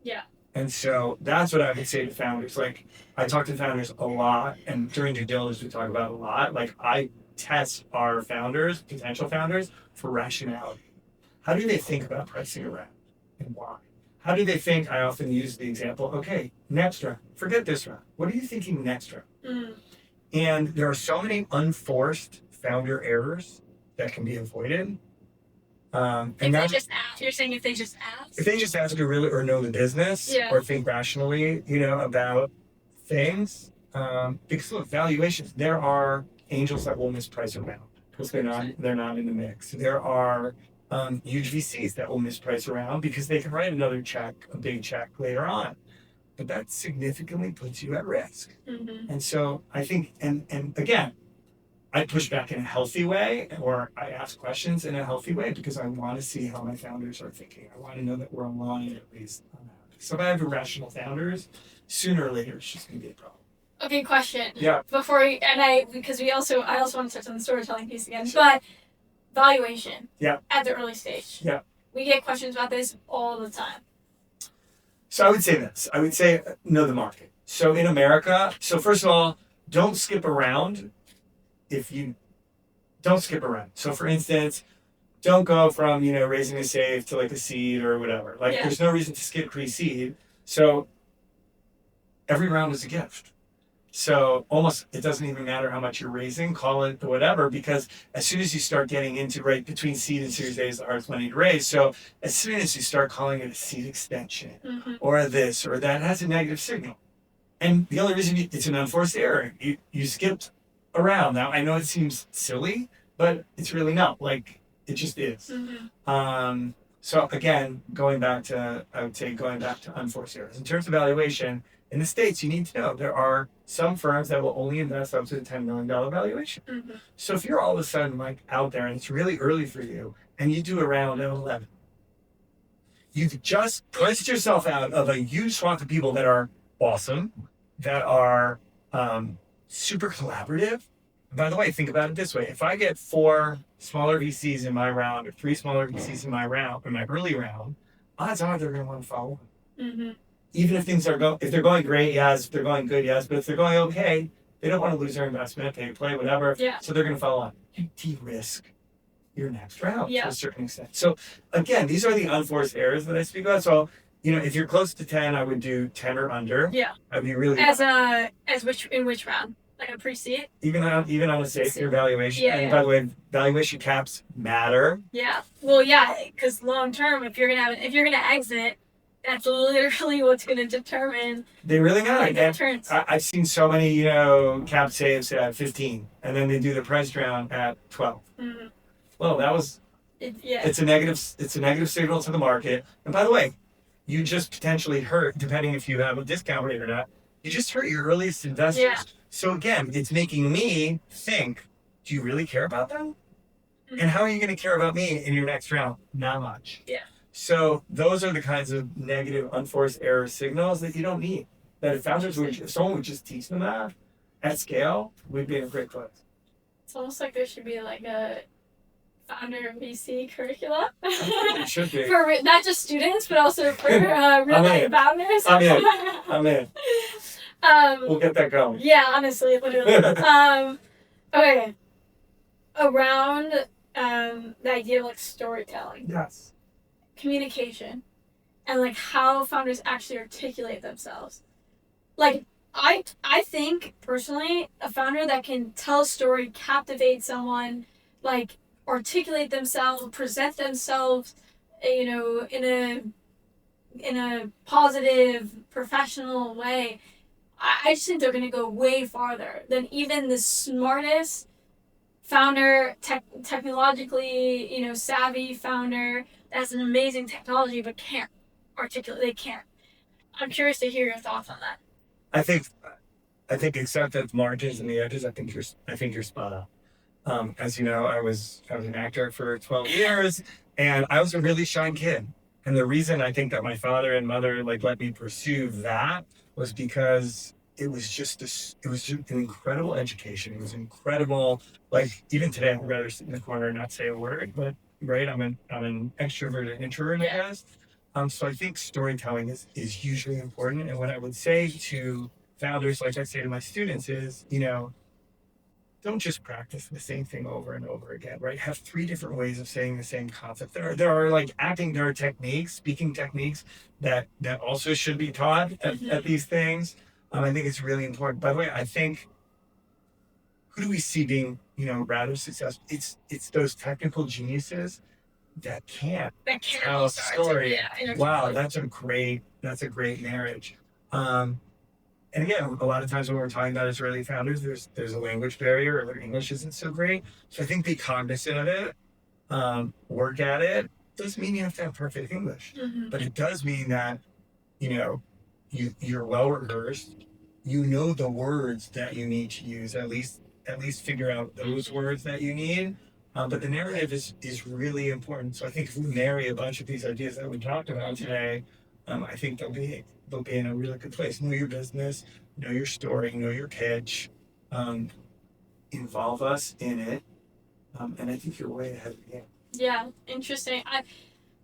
Speaker 1: Yeah.
Speaker 2: And so that's what I would say to founders. Like, I talk to founders a lot, and during due diligence, we talk about it a lot. Like, I test our founders, potential founders, for rationality. How do they think about pricing a round and why? How do they think? I often use the example, okay, next round, forget this round. What are you thinking next round?
Speaker 1: Mm.
Speaker 2: And there are so many unforced founder errors that can be avoided.
Speaker 1: And if they just ask, you're saying if they just ask?
Speaker 2: If they just ask to really or know the business or think rationally, about things. Because look, valuations, there are angels that will misprice a round because they're not in the mix. There are huge VCs that will misprice around because they can write another check, a big check later on. But that significantly puts you at risk.
Speaker 1: Mm-hmm.
Speaker 2: And so I think, and again, I push back in a healthy way, or I ask questions in a healthy way because I want to see how my founders are thinking. I want to know that we're aligned at least on that. So if I have irrational founders, sooner or later it's just going to be a problem.
Speaker 1: Okay, question.
Speaker 2: Yeah.
Speaker 1: Because I also want to touch on the storytelling piece again, but valuation.
Speaker 2: Yeah.
Speaker 1: At the early stage.
Speaker 2: Yeah.
Speaker 1: We get questions about this all the time.
Speaker 2: So I would say this. I would say know the market. So in America, first of all, don't skip around. Don't skip around. So for instance, don't go from, raising a safe to like a seed or whatever. There's no reason to skip pre-seed. So every round is a gift. So almost, it doesn't even matter how much you're raising, call it whatever, because as soon as you start getting into right between seed and Series A is the hardest money to raise. So as soon as you start calling it a seed extension or this or that, it has a negative signal. And the only reason it's an unforced error, you skipped around. Now, I know it seems silly, but it's really not. Like, it just is.
Speaker 1: Mm-hmm.
Speaker 2: So again, going back to unforced errors. In terms of valuation, in the States, you need to know there are some firms that will only invest up to the $10 million valuation.
Speaker 1: Mm-hmm.
Speaker 2: So if you're all of a sudden like out there and it's really early for you and you do a round at 11, you've just priced yourself out of a huge swath of people that are awesome, that are super collaborative. And by the way, think about it this way. If I get 4 smaller VCs in my round or 3 smaller VCs in my early round, odds are they're going to want to follow.
Speaker 1: Mm-hmm.
Speaker 2: Even if things are if they're going great, yes. If they're going good, yes. But if they're going okay, they don't want to lose their investment. They play whatever.
Speaker 1: Yeah.
Speaker 2: So they're going to follow on. You de-risk your next round
Speaker 1: to
Speaker 2: a certain extent. So again, these are the unforced errors that I speak about. So, if you're close to 10, I would do 10 or under.
Speaker 1: Yeah.
Speaker 2: I'd be really
Speaker 1: in which round? Like a pre-seed?
Speaker 2: Even on a safer valuation.
Speaker 1: Yeah,
Speaker 2: and by the way, valuation caps matter.
Speaker 1: Yeah. Well, yeah, because long term, if you're gonna exit, that's literally what's gonna determine.
Speaker 2: They really matter.
Speaker 1: The returns.
Speaker 2: I've seen so many, cap saves at 15, and then they do the price round at 12.
Speaker 1: Mm-hmm.
Speaker 2: Well, that was. It's a negative signal to the market. And by the way, you just potentially hurt, depending if you have a discount rate or not. You just hurt your earliest investors.
Speaker 1: Yeah.
Speaker 2: So again, it's making me think, do you really care about them? Mm-hmm. And how are you going to care about me in your next round? Not much.
Speaker 1: Yeah.
Speaker 2: So those are the kinds of negative, unforced error signals that you don't need. That if someone would just teach them that at scale, we'd be in a great place.
Speaker 1: It's almost like there should be like a founder VC curricula.
Speaker 2: It should be.
Speaker 1: For not just students, but also for real life founders.
Speaker 2: I'm in. We'll get that going.
Speaker 1: Yeah, honestly, literally. Okay. Around the idea of like storytelling.
Speaker 2: Yes.
Speaker 1: Communication. And like how founders actually articulate themselves. Like I think personally a founder that can tell a story, captivate someone, like articulate themselves, present themselves, in a positive, professional way. I just think they're going to go way farther than even the smartest founder, technologically, savvy founder that has an amazing technology but can't articulate. They can't. I'm curious to hear your thoughts on that.
Speaker 2: I think I think except at the margins and the edges, I think you're spot on. As you know, I was an actor for 12 years, and I was a really shy kid. And the reason I think that my father and mother like let me pursue that was because it was just an incredible education. It was incredible. Like even today, I'd rather sit in the corner and not say a word. But right, I'm an extrovert and introvert, I guess. So I think storytelling is hugely important. And what I would say to founders, like I say to my students, is don't just practice the same thing over and over again, right? Have three different ways of saying the same concept. There are like there are techniques, speaking techniques that also should be taught at these things. I think it's really important. By the way, I think who do we see being, rather successful? It's those technical geniuses that can't tell a story. Wow, that's a great marriage. And again, a lot of times when we're talking about Israeli founders, there's a language barrier, or their English isn't so great. So I think be cognizant of it, work at it. Doesn't mean you have to have perfect English, but it does mean that you're well rehearsed. You know the words that you need to use. At least figure out those words that you need. But the narrative is really important. So I think if we marry a bunch of these ideas that we talked about today, I think they'll be in a really good place. Know your business, know your story, know your pitch, involve us in it, and I think you're way ahead of the game.
Speaker 1: Yeah, interesting.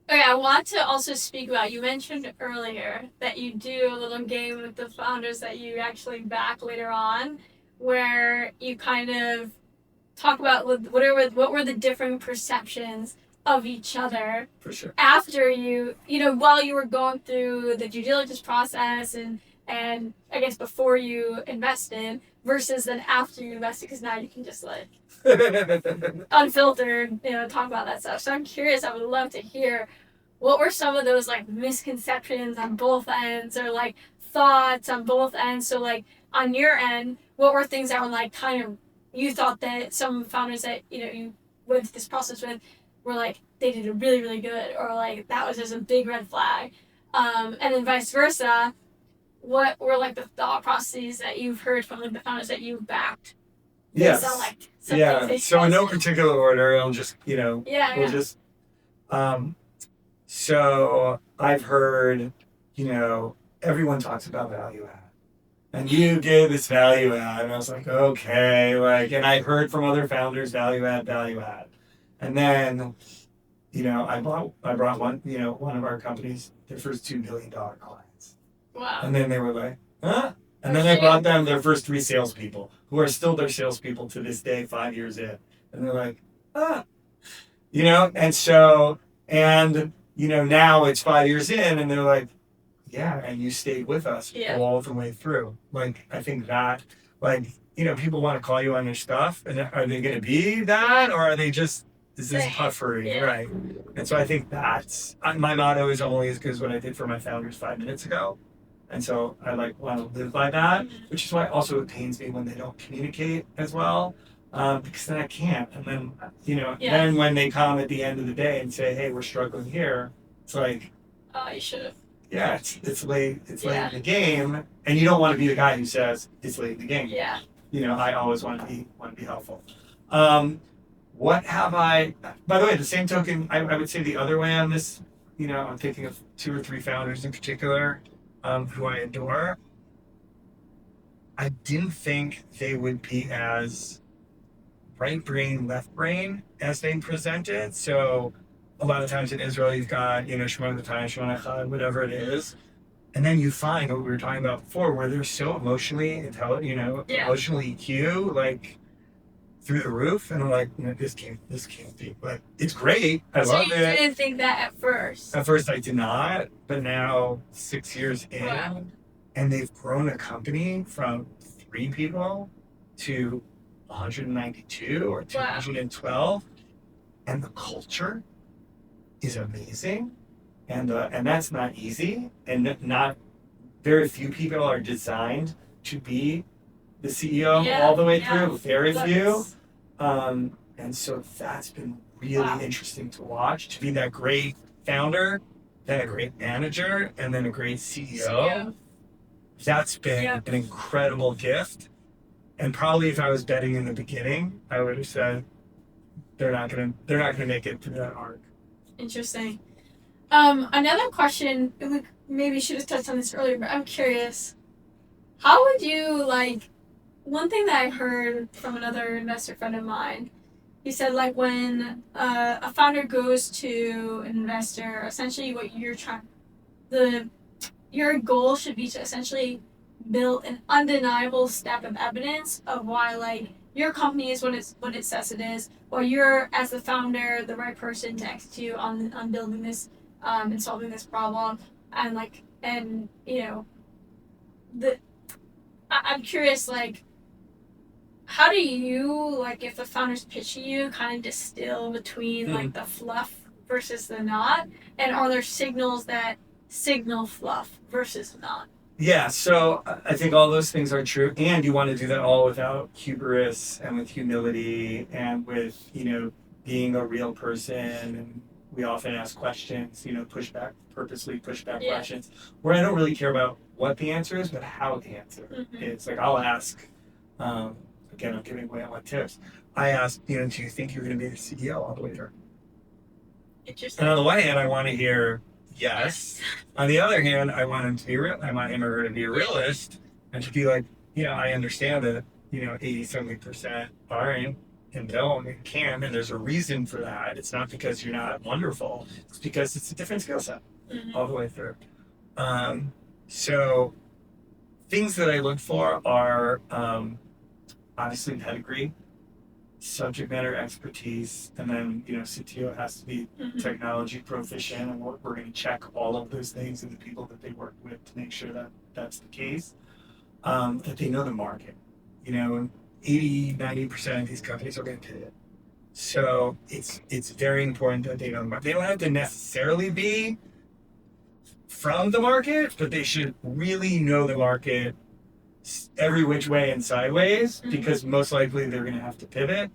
Speaker 1: I want to also speak about, you mentioned earlier that you do a little game with the founders that you actually back later on, where you kind of talk about what were the different perceptions of each other
Speaker 2: For sure.
Speaker 1: after while you were going through the due diligence process and I guess before you invested versus then after you invested, because now you can just like unfiltered, talk about that stuff. So I'm curious, I would love to hear what were some of those like misconceptions on both ends, or like thoughts on both ends. So like on your end, what were things that were like kind of, you thought that some founders that you went through this process with were like they did really really good, or like that was just a big red flag, and then vice versa. What were like the thought processes that you've heard from like the founders that you've backed?
Speaker 2: Yes.
Speaker 1: So, like,
Speaker 2: So in no particular order, I'll just
Speaker 1: we'll
Speaker 2: just so I've heard everyone talks about value add. And you did this value add, and I was like, okay, and I heard from other founders, value add. And then, I brought one of our companies, their first $2 billion clients.
Speaker 1: Wow.
Speaker 2: And then they were like, huh? And then I brought them their first 3 salespeople, who are still their salespeople to this day, 5 years in. And they're like, and so, now it's 5 years in, and they're like, yeah, and you stayed with us all the way through. Like, I think that, people want to call you on your stuff, and are they going to be that, or are they just, is this puffery? Yeah. Right. And so I think that's, my motto is only as good as what I did for my founders 5 minutes ago. And so I want to live by that, which is why also it pains me when they don't communicate as well, because then I can't. And then, then when they come at the end of the day and say, hey, we're struggling here, it's like,
Speaker 1: oh, you should have.
Speaker 2: Yeah, it's late. It's late in the game, and you don't want to be the guy who says it's late in the game.
Speaker 1: Yeah.
Speaker 2: I always want to be helpful. What have I? By the way, the same token, I would say the other way on this. I'm thinking of 2 or 3 founders in particular, who I adore. I didn't think they would be as right brain, left brain as they presented. So. A lot of times in Israel, you've got, Shemona T'ai, Shemona Echad, whatever it is. And then you find what we were talking about before, where they're so emotionally intelligent, emotionally EQ, like through the roof. And I'm like, this can't be. But it's great. I love it. So you
Speaker 1: didn't think that at first?
Speaker 2: At first I did not. But now 6 years in, and they've grown a company from 3 people to 192 or 212. And the culture is amazing, and that's not easy, and not very few people are designed to be the CEO all the way through. Very few. And so that's been really interesting to watch, to be that great founder, then a great manager, and then a great CEO. That's been an incredible gift. And probably if I was betting in the beginning, I would have said they're not gonna make it through that arc.
Speaker 1: Interesting. Another question, we maybe should have touched on this earlier, but I'm curious. How would you one thing that I heard from another investor friend of mine, he said when a founder goes to an investor, essentially what your goal should be to essentially build an undeniable step of evidence of why your company is what it says it is, or you're as the founder the right person to execute on building this and solving this problem, and I'm curious how do you if the founders pitch you kind of distill between the fluff versus the not, and are there signals that signal fluff versus not?
Speaker 2: Yeah, so I think all those things are true, and you want to do that all without hubris and with humility and with being a real person. And we often ask questions, purposely push back questions where I don't really care about what the answer is, but how the answer is. I'll ask, again, I'm giving away all my tips. I ask, do you think you're going to be the CEO all the way through?
Speaker 1: Interesting.
Speaker 2: And on the one hand, I want to hear yes. On the other hand, I want him to be real. I want him or her to be a realist and to be I understand that 80-70% are and don't and can, and there's a reason for that. It's not because you're not wonderful. It's because it's a different skill set all the way through. So things that I look for are obviously pedigree, subject matter expertise, and then CTO has to be technology proficient, and we're going to check all of those things in the people that they work with to make sure that that's the case. That they know the market. 80-90% of these companies are going to pivot, so it's very important that they know the market. They don't have to necessarily be from the market, but they should really know the market every which way and sideways, because most likely they're going to have to pivot.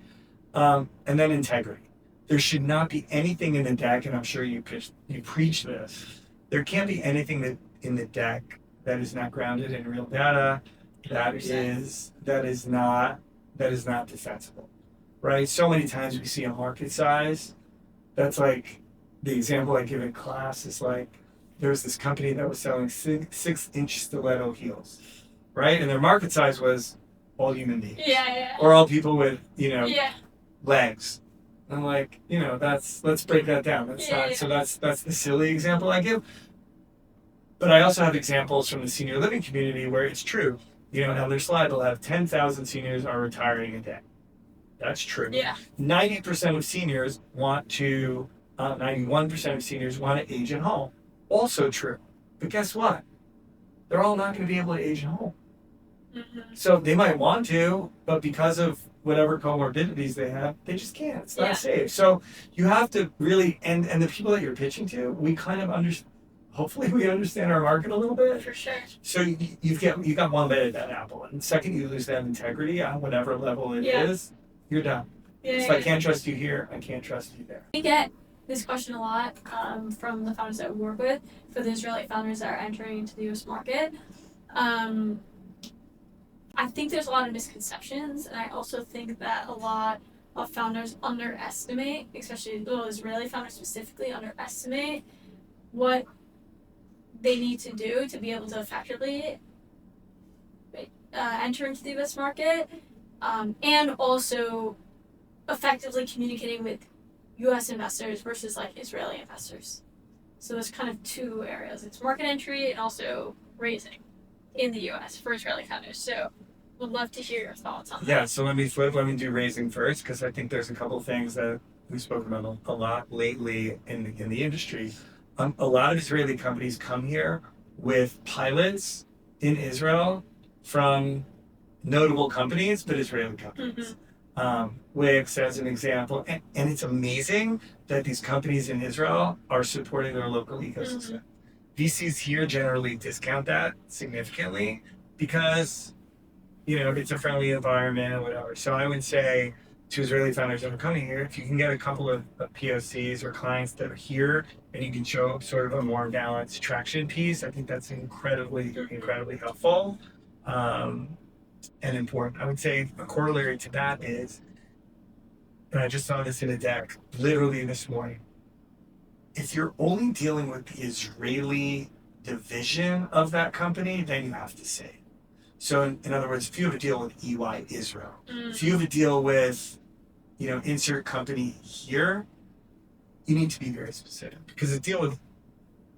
Speaker 2: And then integrity. There should not be anything in the deck, and I'm sure you preach this. There can't be anything in the deck that is not grounded in real data, that is not defensible, right? So many times we see a market size. That's the example I give in class is there was this company that was selling 6-inch stiletto heels, right? And their market size was all human beings. Or all people with, legs. And I'm let's break that down. So that's the silly example I give. But I also have examples from the senior living community where it's true. On their slide they'll have 10,000 seniors are retiring a day. That's true. 90% of seniors 91% of seniors want to age at home. Also true. But guess what? They're all not going to be able to age at home. So they might want to, but because of whatever comorbidities they have, they just can't. It's not safe. So you have to really, and the people that you're pitching to, we kind of hopefully we understand our market a little bit.
Speaker 1: For sure.
Speaker 2: So you got one bite at that apple. And the second you lose that integrity on whatever level it is, you're done. I can't trust you here, I can't trust you there.
Speaker 1: We get this question a lot from the founders that we work with, for the Israeli founders that are entering into the US market. I think there's a lot of misconceptions, and I also think that a lot of founders underestimate, especially Israeli founders specifically, underestimate what they need to do to be able to effectively enter into the US market, and also effectively communicating with US investors versus Israeli investors. So there's kind of two areas. It's market entry and also raising in the US for Israeli founders. So would love to hear your thoughts on that.
Speaker 2: Yeah, so let me do raising first, because I think there's a couple things that we've spoken about a lot lately in the industry. A lot of Israeli companies come here with pilots in Israel from notable companies, but Israeli companies. Wix as an example, and it's amazing that these companies in Israel are supporting their local ecosystem. VCs here generally discount that significantly because it's a friendly environment or whatever. So I would say to Israeli founders that are coming here, if you can get a couple of POCs or clients that are here and you can show sort of a more balanced traction piece, I think that's incredibly helpful and important. I would say a corollary to that is, and I just saw this in a deck literally this morning, if you're only dealing with the Israeli division of that company, then you have to say. So in other words, if you have a deal with EY Israel, if you have a deal with, insert company here, you need to be very specific because a deal with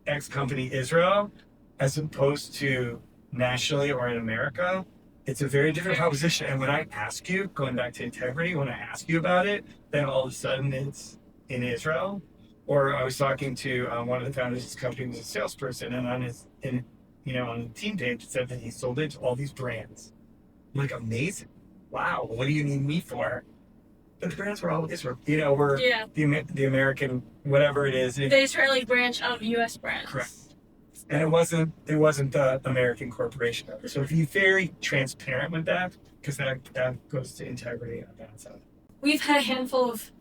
Speaker 2: X company Israel, as opposed to nationally or in America, it's a very different proposition. And when I ask you, going back to integrity, when I ask you about it, then all of a sudden it's in Israel. Or I was talking to one of the founders of this company who's a salesperson, and on the team page, it said that he sold it to all these brands. I'm like, amazing. Wow, what do you need me for? But the brands were all Israel. We're the American, whatever it is.
Speaker 1: The Israeli branch of U.S. brands.
Speaker 2: Correct. And it wasn't the American corporation. So if you're very transparent with that, because that goes to integrity on that side.
Speaker 1: We've had a handful of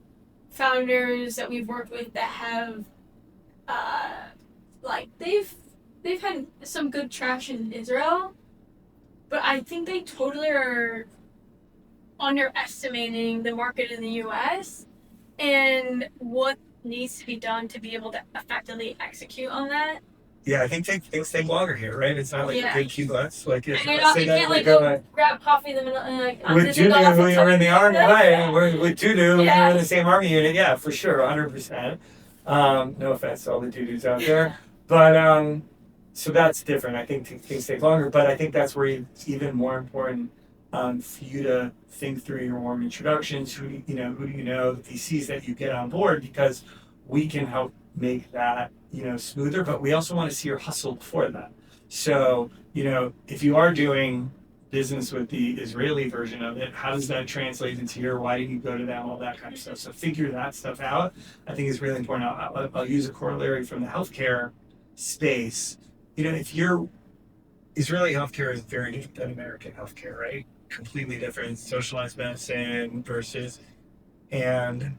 Speaker 1: founders that we've worked with that have they've had some good traction in Israel, but I think they totally are underestimating the market in the US and what needs to be done to be able to effectively execute on that.
Speaker 2: Yeah, I think things take longer here, right? It's not like a big Q-bus. Like
Speaker 1: you can't go grab coffee in the middle and
Speaker 2: with Dudu, who you were in the army, right? With Dudu, we were in the same army unit. Yeah, for sure, 100%. No offense to all the Dudus out there, but so that's different. I think things take longer, but I think that's where it's even more important for you to think through your warm introductions. Who do you know, the VCs that you get on board, because we can help make that smoother, but we also want to see your hustle before that. So, if you are doing business with the Israeli version of it, how does that translate into your, why did you go to them, all that kind of stuff. So figure that stuff out, I think is really important. I'll use a corollary from the healthcare space. If you're, Israeli healthcare is very different than American healthcare, right? Completely different, socialized medicine versus, and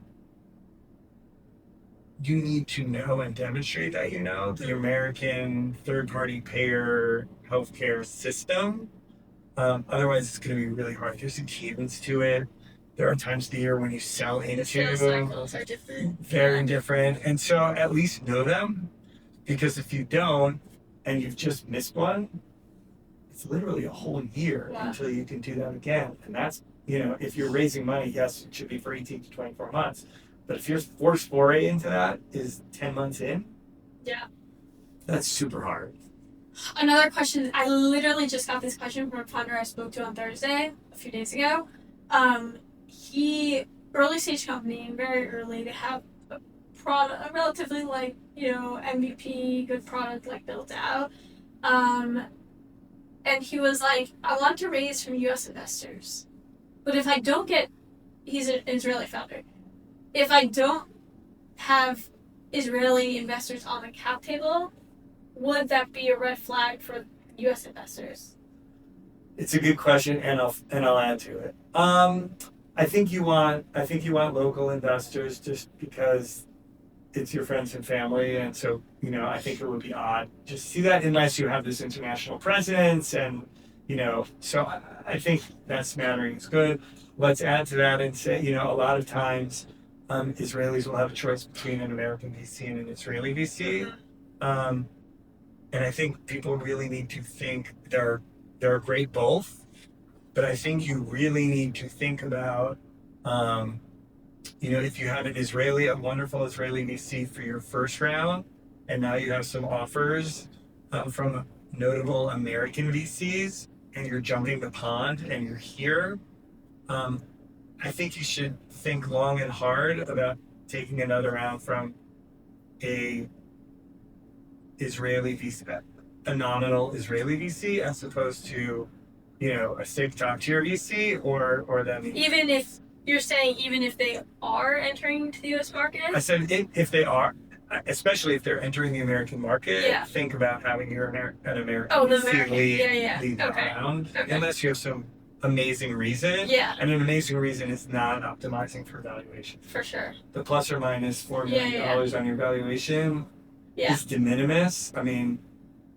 Speaker 2: you need to know and demonstrate that the American third-party payer healthcare system. Otherwise, it's going to be really hard. There's a cadence to it. There are times of the year when you sell into.
Speaker 1: The sales cycles are different.
Speaker 2: Very different. And so at least know them, because if you don't and you've just missed one, it's literally a whole year until you can do that again. And that's, if you're raising money, yes, it should be for 18 to 24 months. But if your first foray into that is 10 months in, that's super hard.
Speaker 1: Another question, I literally just got this question from a founder I spoke to on Thursday, a few days ago. Early stage company, very early, they have a relatively MVP, good product built out. And he was like, I want to raise from US investors. But if I don't he's an Israeli founder. If I don't have Israeli investors on the cap table, would that be a red flag for U.S. investors?
Speaker 2: It's a good question, and I'll add to it. I think you want local investors just because it's your friends and family, and so I think it would be odd just to see that unless you have this international presence, and so I think that smattering is good. Let's add to that and say a lot of times. Israelis will have a choice between an American VC and an Israeli VC. And I think people really need to think they're great both, but I think you really need to think about, if you have a wonderful Israeli VC for your first round, and now you have some offers from notable American VCs, and you're jumping the pond and you're here, I think you should think long and hard about taking another round from a Israeli VC, a nominal Israeli VC, as opposed to, a safe top tier VC or them.
Speaker 1: Even if you're saying, even if they are entering into the U.S. market?
Speaker 2: I said if they are, especially if they're entering the American market, think about having an American VC lead the round, unless you have some amazing reason.
Speaker 1: Yeah.
Speaker 2: And an amazing reason is not optimizing for valuation.
Speaker 1: For sure.
Speaker 2: The plus or minus $4 million on your valuation is de minimis. I mean,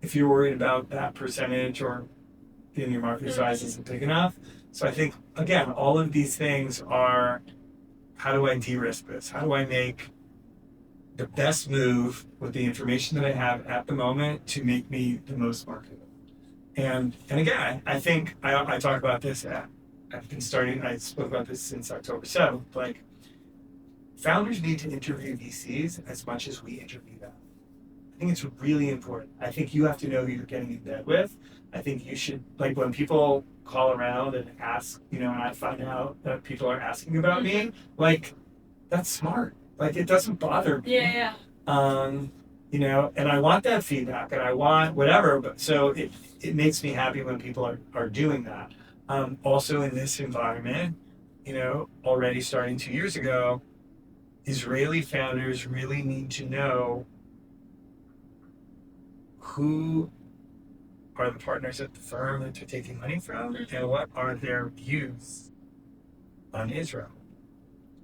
Speaker 2: if you're worried about that percentage or your market size isn't big enough. So I think, again, all of these things are, how do I de-risk this? How do I make the best move with the information that I have at the moment to make me the most marketable? And again, I think I talk about this I spoke about this since October 7th, like founders need to interview VCs as much as we interview them. I think it's really important. I think you have to know who you're getting in bed with. I think you should, like when people call around and ask, and I find out that people are asking about me, like that's smart. Like it doesn't bother me.
Speaker 1: Yeah.
Speaker 2: And I want that feedback and I want whatever, but so it makes me happy when people are doing that. Also in this environment, already starting 2 years ago, Israeli founders really need to know who are the partners at the firm that they're taking money from and what are their views on Israel.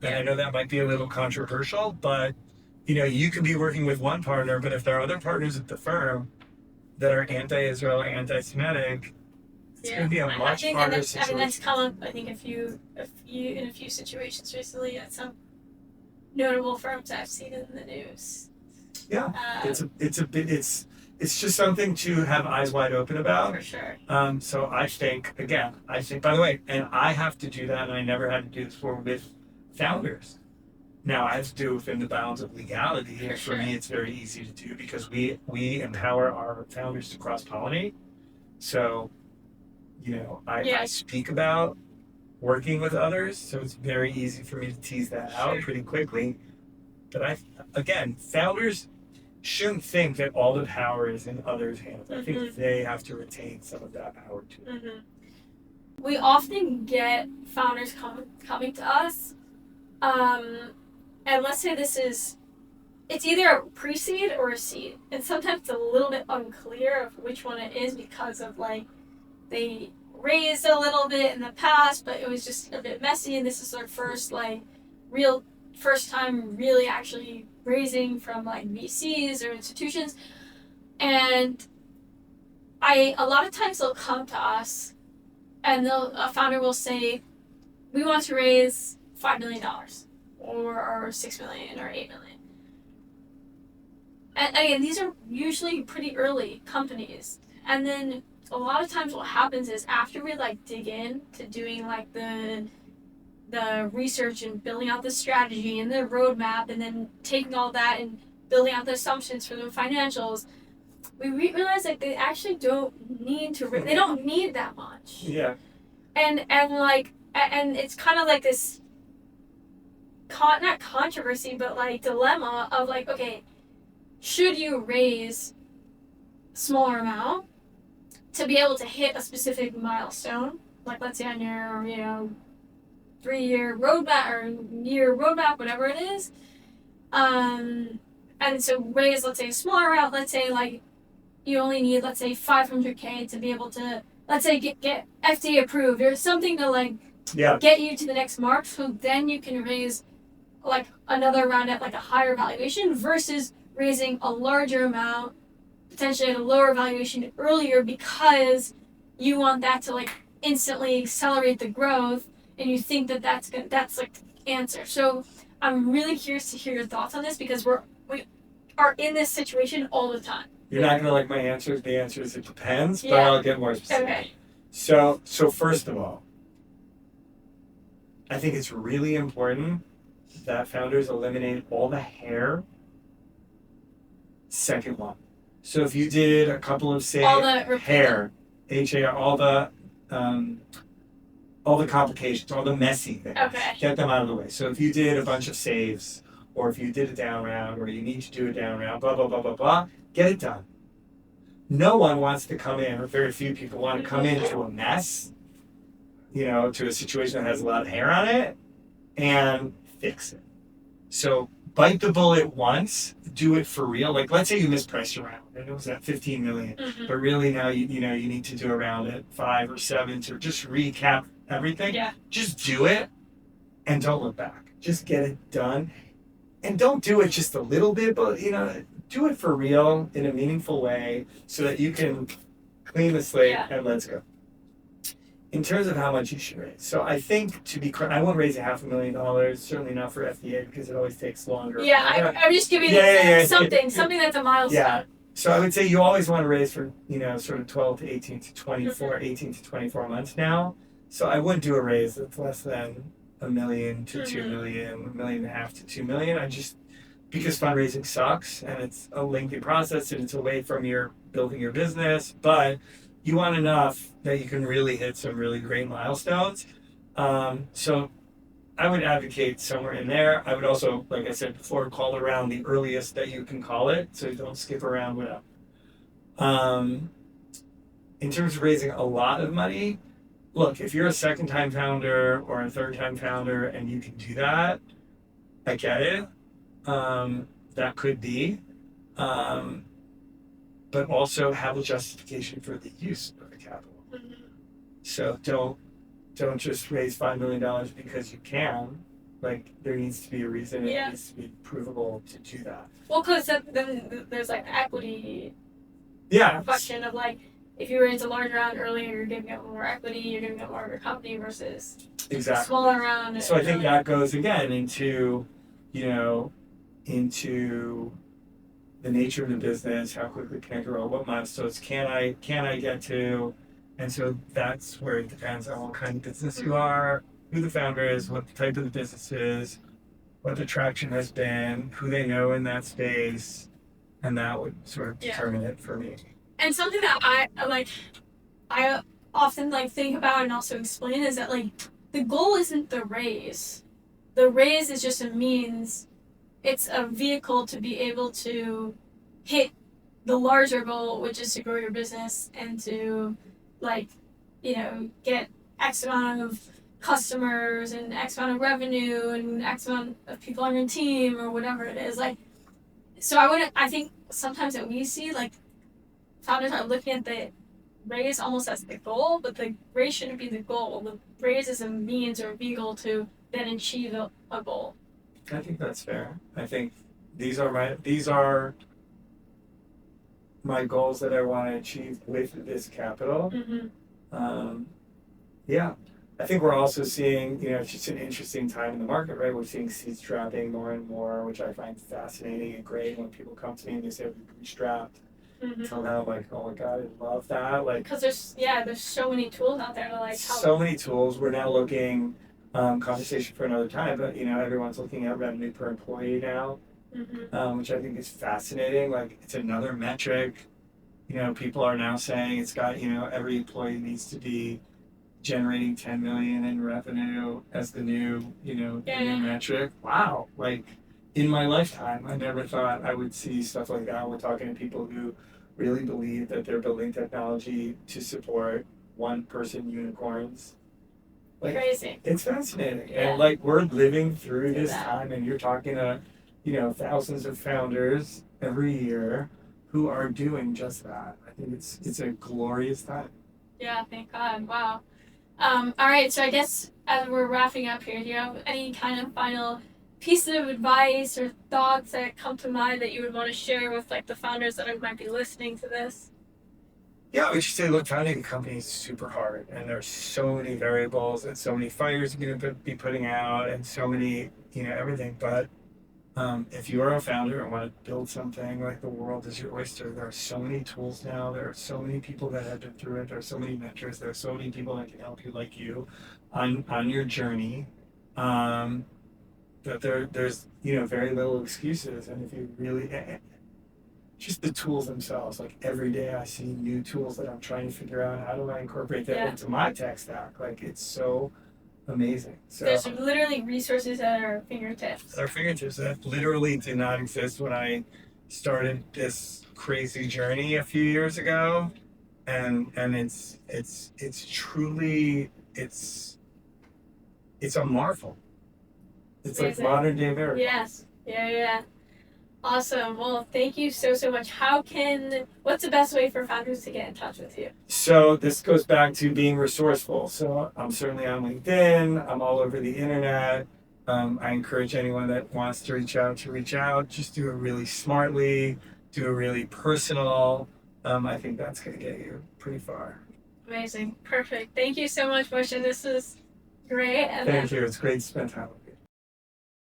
Speaker 2: And I know that might be a little controversial, but you could be working with one partner, but if there are other partners at the firm that are anti-Israel or anti-Semitic, it's going to be a much harder situation.
Speaker 1: That's come up, I think, in a few situations recently at some notable firms I've seen in the news.
Speaker 2: Yeah, it's just something to have eyes wide open about.
Speaker 1: For sure.
Speaker 2: So I think, by the way, and I have to do that, and I never had to do this before with founders. Now I have to do it within the bounds of legality, and for me it's very easy to do because we empower our founders to cross-pollinate. So, I speak about working with others, so it's very easy for me to tease that out pretty quickly. But founders shouldn't think that all the power is in others' hands. I think they have to retain some of that power too.
Speaker 1: We often get founders coming to us, and let's say it's either a pre-seed or a seed, and sometimes it's a little bit unclear of which one it is because of they raised a little bit in the past, but it was just a bit messy, and this is their first time really actually raising from VCs or institutions. And a lot of times they'll come to us and a founder will say, we want to raise $5 million or $6 million or $8 million. And again, these are usually pretty early companies. And then a lot of times what happens is after we dig in to doing the research and building out the strategy and the roadmap and then taking all that and building out the assumptions for the financials, we realize they actually don't need they don't need that much.
Speaker 2: Yeah.
Speaker 1: And it's kind of this not controversy but dilemma of okay, should you raise a smaller amount to be able to hit a specific milestone, let's say on your 3-year roadmap or year roadmap, whatever it is, and so raise, let's say, a smaller route. Let's say you only need, let's say, $500K to be able to, let's say, get FDA approved or something to get you to the next mark. So then you can raise another round at a higher valuation versus raising a larger amount, potentially at a lower valuation earlier because you want that to instantly accelerate the growth. And you think that's the answer. So I'm really curious to hear your thoughts on this because we are in this situation all the time.
Speaker 2: You're not gonna like my answers. The answer is it depends, but I'll get more specific.
Speaker 1: Okay.
Speaker 2: So first of all, I think it's really important that founders eliminate all the hair. Second one. So if you did a couple of hair, HAR, all the complications, all the messy things.
Speaker 1: Okay.
Speaker 2: Get them out of the way. So if you did a bunch of saves, or if you did a down round, or you need to do a down round, blah, blah, blah, blah, blah, get it done. No one wants to come in, or very few people want to come into a mess, to a situation that has a lot of hair on it, and fix it. So bite the bullet once, do it for real. Like, let's say you mispriced your round and it was at 15 million, but really now you need to do a round at 5 or 7 to just recap everything.
Speaker 1: Yeah.
Speaker 2: Just do it and don't look back. Just get it done. And don't do it just a little bit, but do it for real in a meaningful way so that you can clean the slate and let's go. In terms of how much you should raise, so I think I won't raise $500,000. Certainly not for FDA because it always takes longer.
Speaker 1: Yeah, I'm just giving something that's a milestone.
Speaker 2: Yeah. So I would say you always want to raise for sort of 12 to 18 to 24, 18 to 24 months now. So I wouldn't do a raise that's less than $1 million to $2 million, $1.5 million to $2 million. Because fundraising sucks and it's a lengthy process and it's away from your building your business, but you want enough that you can really hit some really great milestones. So I would advocate somewhere in there. I would also, like I said before, call around the earliest that you can call it, so you don't skip around without. In terms of raising a lot of money, look, if you're a second-time founder or a third-time founder and you can do that, I get it. That could be. But also have a justification for the use of the capital. So don't just raise $5 million because you can. Like, there needs to be a reason. It needs to be provable to do that.
Speaker 1: Well, because then there's like equity. Question of like, if you raise a large round earlier, you're giving up more equity, you're giving up more of your company versus a smaller round.
Speaker 2: So I think that goes again into the nature of the business, how quickly can I grow, what milestones can I get to, and so that's where it depends on what kind of business you are, who the founder is, what the type of the business is, what the traction has been, who they know in that space, and that would sort of determine it for me.
Speaker 1: And something that I often think about and also explain is that the goal isn't the raise. The raise is just a means. It's a vehicle to be able to hit the larger goal, which is to grow your business and to get X amount of customers and X amount of revenue and X amount of people on your team or whatever it is. So I think sometimes that we see founders are looking at the raise almost as the goal, but the raise shouldn't be the goal. The raise is a means or a vehicle to then achieve a goal.
Speaker 2: I think that's fair. I think these are my goals that I want to achieve with this capital. I think we're also seeing, it's just an interesting time in the market, right? We're seeing seeds dropping more and more, which I find fascinating and great. When people come to me and they say we bootstrapped, until now I'm like, oh my god, I love that.
Speaker 1: Because there's so many tools out there to help.
Speaker 2: So many tools. We're now looking. Conversation for another time, but everyone's looking at revenue per employee now, which I think is fascinating. It's another metric. People are now saying it's got every employee needs to be generating 10 million in revenue as the new new metric. Wow, in my lifetime, I never thought I would see stuff like that. We're talking to people who really believe that they're building technology to support one-person unicorns.
Speaker 1: Crazy.
Speaker 2: It's fascinating. And we're living through this time, and you're talking to, thousands of founders every year who are doing just that. I think it's a glorious time.
Speaker 1: Yeah, thank God. Wow. All right, so I guess as we're wrapping up here, do you have any kind of final pieces of advice or thoughts that come to mind that you would want to share with the founders that might be listening to this?
Speaker 2: Yeah, I would just say, look, founding a company is super hard, and there's so many variables and so many fires you're going to be putting out and so many, everything. But if you are a founder and want to build something, the world is your oyster, there are so many tools now. There are so many people that have been through it. There are so many mentors. There are so many people that can help you like you on your journey. That there's, very little excuses. And if you really... just the tools themselves. Every day I see new tools that I'm trying to figure out how do I incorporate that into my tech stack. It's so amazing. So
Speaker 1: there's literally resources at our fingertips.
Speaker 2: Our fingertips that literally did not exist when I started this crazy journey a few years ago, and it's truly it's a marvel. It's like modern day miracle.
Speaker 1: Yes. Yeah. Awesome. Well, thank you so much. What's the best way for founders to get in touch with you?
Speaker 2: So this goes back to being resourceful. So I'm certainly on LinkedIn. I'm all over the internet. I encourage anyone that wants to reach out to reach out. Just do it really smartly. Do it really personal. I think that's going to get you pretty far.
Speaker 1: Amazing. Perfect. Thank you so much, Moshe. This was great. And
Speaker 2: Thank you. It's great to spend time with you.